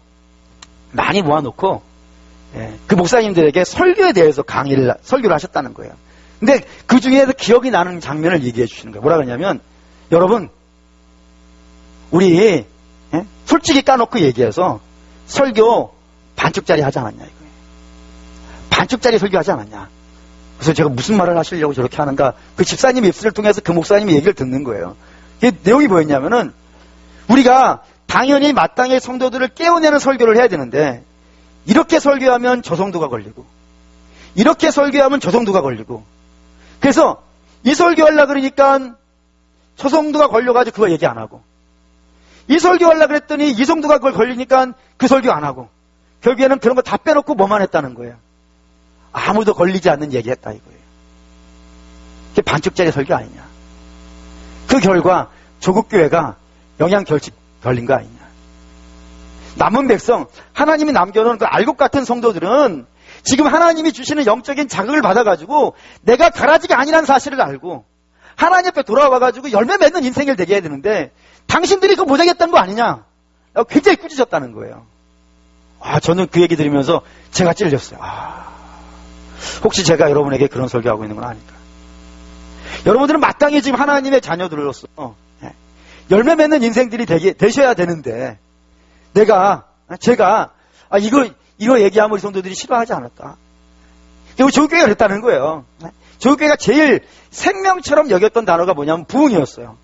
그 목사님들에게 설교에 대해서 설교를 하셨다는 거예요. 근데 그 중에서 기억이 나는 장면을 얘기해 주시는 거예요. 뭐라 그러냐면 여러분 우리 솔직히 까놓고 얘기해서 설교 반쪽짜리 하지 않았냐 이거예요. 반쪽짜리 설교하지 않았냐. 그래서 제가 무슨 말을 하시려고 저렇게 하는가 그 집사님 입술을 통해서 그 목사님의 얘기를 듣는 거예요. 그 내용이 뭐였냐면은 우리가 당연히 마땅히 성도들을 깨워내는 설교를 해야 되는데 이렇게 설교하면 저 정도가 걸리고 이렇게 설교하면 저 정도가 걸리고 그래서 이 설교하려고 그러니까 저 정도가 걸려가지고 그거 얘기 안 하고 이 설교하려고 그랬더니 이 정도가 그걸 걸리니까 그 설교 안 하고 결국에는 그런 거 다 빼놓고 뭐만 했다는 거예요. 아무도 걸리지 않는 얘기했다 이거예요. 그게 반쪽짜리 설교 아니냐. 그 결과 조국 교회가 영양결집 걸린 거 아니냐. 남은 백성, 하나님이 남겨놓은 그 알곡 같은 성도들은 지금 하나님이 주시는 영적인 자극을 받아가지고 내가 가라지가 아니라는 사실을 알고 하나님 앞에 돌아와가지고 열매 맺는 인생을 되게 해야 되는데 당신들이 그거 못하겠다는 거 아니냐. 굉장히 꾸짖었다는 거예요. 저는 그 얘기 들으면서 제가 찔렸어요. 혹시 제가 여러분에게 그런 설교하고 있는 건 아닐까. 여러분들은 마땅히 지금 하나님의 자녀들로서 열매 맺는 인생들이 되셔야 되는데 제가 이거 얘기하면 우리 성도들이 싫어하지 않을까. 그리고 조국교회가 그랬다는 거예요. 조국교회가 제일 생명처럼 여겼던 단어가 뭐냐면 부흥이었어요.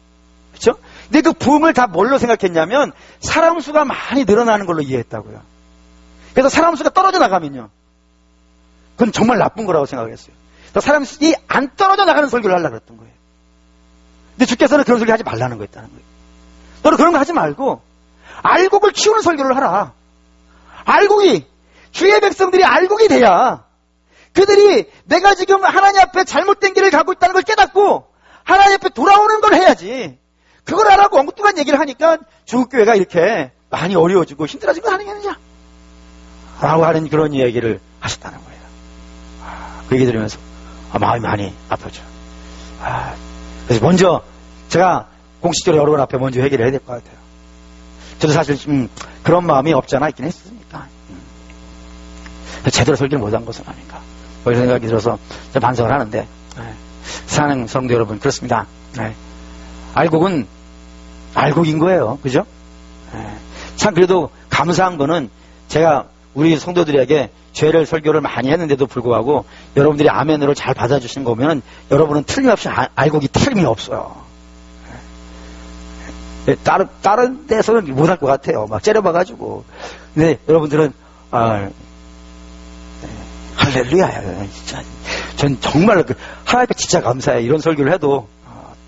그렇죠? 근데 그 부흥을 다 뭘로 생각했냐면 사람 수가 많이 늘어나는 걸로 이해했다고요. 그래서 사람 수가 떨어져 나가면요. 그건 정말 나쁜 거라고 생각했어요. 그래서 사람 수이 안 떨어져 나가는 설교를 하려고 그랬던 거예요. 근데 주께서는 그런 설교 하지 말라는 거였다는 거예요. 너는 그런 거 하지 말고 알곡을 키우는 설교를 하라. 알곡이 주의 백성들이 알곡이 돼야 그들이 내가 지금 하나님 앞에 잘못된 길을 가고 있다는 걸 깨닫고 하나님 앞에 돌아오는 걸 해야지. 그걸 하라고 엉뚱한 얘기를 하니까 조국교회가 이렇게 많이 어려워지고 힘들어지고 하는 게 아니냐 라고 하는 그런 얘기를 하셨다는 거예요. 그 얘기 들으면서 마음이 많이 아프죠. 그래서 먼저 제가 공식적으로 여러분 앞에 먼저 얘기를 해야 될 것 같아요. 저도 사실 좀 그런 마음이 없잖아 있긴 했으니까 제대로 설교를 못한 것은 아닌가 이런 생각이 들어서 반성을 하는데 사랑하는 성도 여러분 그렇습니다. 알곡은 알곡인 거예요. 그죠? 참 그래도 감사한 거는 제가 우리 성도들에게 죄를 설교를 많이 했는데도 불구하고 여러분들이 아멘으로 잘 받아주신 거면 여러분은 틀림없이 알곡이 틀림이 없어요. 다른 데서는 못할 것 같아요. 막 째려봐가지고. 근데 여러분들은 할렐루야. 진짜 전 정말 하나님께 진짜 감사해요. 이런 설교를 해도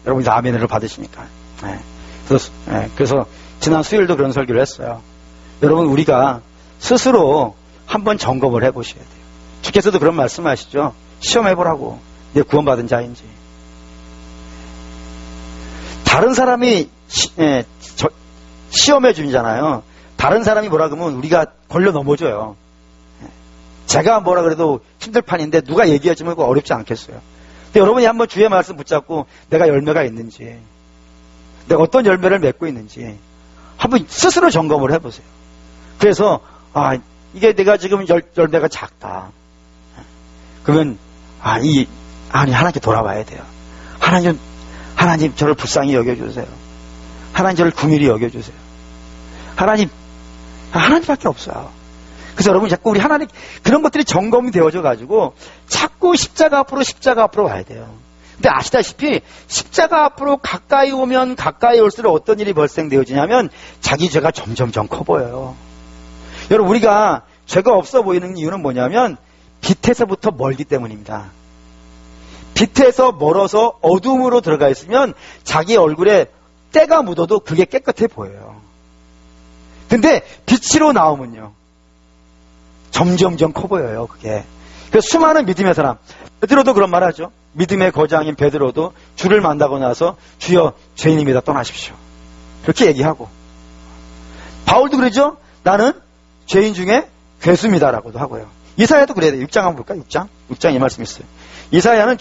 여러분이 아멘을 받으시니까. 그래서 지난 수요일도 그런 설교를 했어요. 여러분 우리가 스스로 한번 점검을 해보셔야 돼요. 주께서도 그런 말씀하시죠. 시험해보라고. 내 구원받은 자인지. 다른 사람이 시험해 주잖아요. 다른 사람이 뭐라 그러면 우리가 걸려 넘어져요. 제가 뭐라 그래도 힘들 판인데 누가 얘기해주면 그거 어렵지 않겠어요. 근데 여러분이 한번 주의 말씀 붙잡고 내가 열매가 있는지, 내가 어떤 열매를 맺고 있는지 한번 스스로 점검을 해보세요. 그래서 이게 내가 지금 열매가 작다. 그러면 하나님께 돌아와야 돼요. 하나님 저를 불쌍히 여겨주세요. 하나님 저를 긍휼히 여겨주세요. 하나님밖에 없어요. 그래서 여러분 자꾸 우리 하나님 그런 것들이 점검이 되어져 가지고 자꾸 십자가 앞으로 와야 돼요. 근데 아시다시피 십자가 앞으로 가까이 오면 가까이 올수록 어떤 일이 발생되어지냐면 자기 죄가 점점점 커 보여요. 여러분 우리가 죄가 없어 보이는 이유는 뭐냐면 빛에서부터 멀기 때문입니다. 빛에서 멀어서 어둠으로 들어가 있으면 자기 얼굴에 때가 묻어도 그게 깨끗해 보여요. 근데 빛으로 나오면요 점점점 커 보여요. 그게. 그래서 수많은 믿음의 사람, 베드로도 그런 말 하죠. 믿음의 거장인 베드로도 주를 만나고 나서 주여 죄인입니다 떠나십시오. 그렇게 얘기하고, 바울도 그러죠. 나는 죄인 중에 괴수입니다라고도 하고요. 이사야도 그래야 돼요. 6장 한번 볼까요? 6장 이 말씀 있어요. 이사야는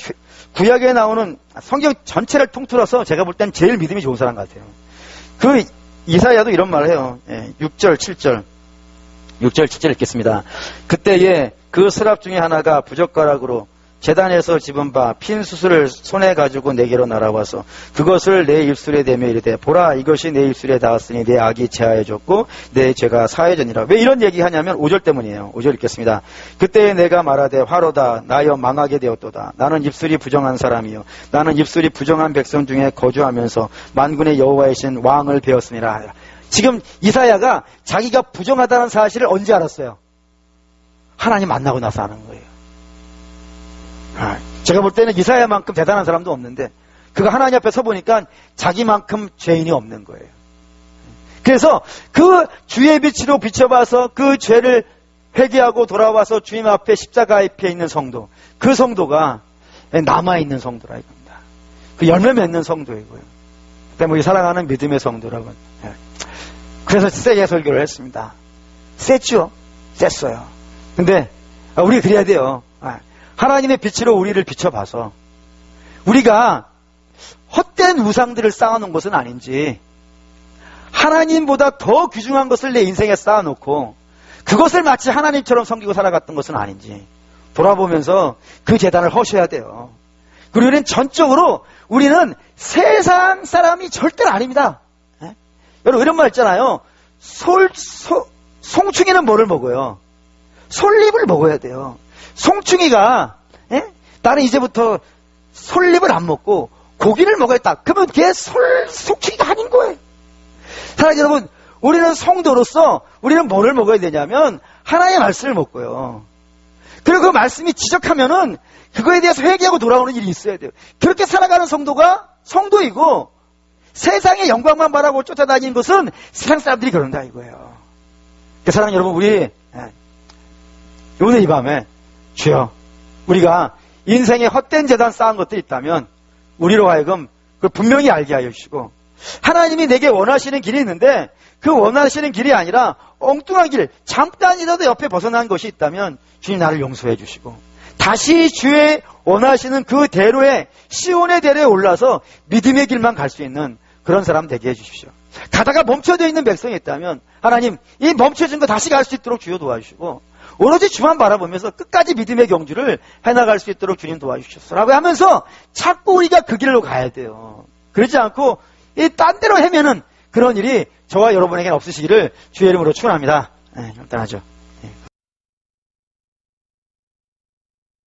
구약에 나오는 성경 전체를 통틀어서 제가 볼 땐 제일 믿음이 좋은 사람 같아요. 그 이사야도 이런 말을 해요. 6절 7절 읽겠습니다. 그때에 그 서랍 중에 하나가 부젓가락으로 제단에서 집은 바 핀 수술을 손에 가지고 내게로 날아와서 그것을 내 입술에 대며 이르되 보라 이것이 내 입술에 닿았으니 내 악이 제하여졌고 내 죄가 사해졌니라. 왜 이런 얘기하냐면 5절 때문이에요. 5절 읽겠습니다. 그때에 내가 말하되 화로다 나여 망하게 되었도다. 나는 입술이 부정한 사람이요 나는 입술이 부정한 백성 중에 거주하면서 만군의 여호와의 신 왕을 배웠으니라. 지금 이사야가 자기가 부정하다는 사실을 언제 알았어요? 하나님 만나고 나서 아는 거예요. 제가 볼 때는 이사야만큼 대단한 사람도 없는데 그가 하나님 앞에 서보니까 자기만큼 죄인이 없는 거예요. 그래서 그 주의 빛으로 비춰봐서 그 죄를 회개하고 돌아와서 주님 앞에 십자가 앞에 있는 성도, 그 성도가 남아있는 성도라 이겁니다. 그 열매 맺는 성도이고요. 때문에 사랑하는 믿음의 성도 여러분, 그래서 세게 설교를 했습니다. 셌죠? 셌어요. 근데 우리가 그래야 돼요. 하나님의 빛으로 우리를 비춰봐서 우리가 헛된 우상들을 쌓아놓은 것은 아닌지, 하나님보다 더 귀중한 것을 내 인생에 쌓아놓고 그것을 마치 하나님처럼 섬기고 살아갔던 것은 아닌지 돌아보면서 그 재단을 허셔야 돼요. 그리고 우리는 전적으로 우리는 세상 사람이 절대로 아닙니다. 여러분 이런 말 있잖아요. 송충이는 뭐를 먹어요? 솔잎을 먹어야 돼요. 송충이가 나는 이제부터 솔잎을 안 먹고 고기를 먹어야겠다. 그러면 그게 송충이가 아닌 거예요. 사랑하는 여러분, 우리는 성도로서 우리는 뭐를 먹어야 되냐면 하나님의 말씀을 먹고요. 그리고 그 말씀이 지적하면은 그거에 대해서 회개하고 돌아오는 일이 있어야 돼요. 그렇게 살아가는 성도가 성도이고, 세상의 영광만 바라고 쫓아다니는 것은 세상 사람들이 그런다 이거예요. 사랑하는 여러분, 우리 오늘 이 밤에 주여, 우리가 인생에 헛된 재단 쌓은 것들이 있다면 우리로 하여금 그걸 분명히 알게 하여 주시고, 하나님이 내게 원하시는 길이 있는데 그 원하시는 길이 아니라 엉뚱한 길, 잠깐이라도 옆에 벗어난 것이 있다면 주님 나를 용서해 주시고 다시 주의 원하시는 그 대로에, 시온의 대로에 올라서 믿음의 길만 갈 수 있는 그런 사람 되게 해 주십시오. 가다가 멈춰져 있는 백성이 있다면 하나님 이 멈춰진 거 다시 갈 수 있도록 주여 도와주시고, 오로지 주만 바라보면서 끝까지 믿음의 경주를 해나갈 수 있도록 주님 도와주십시오 라고 하면서 자꾸 우리가 그 길로 가야 돼요. 그렇지 않고 이 딴 데로 헤매는 그런 일이 저와 여러분에게는 없으시기를 주의 이름으로 축원합니다. 일단 하죠.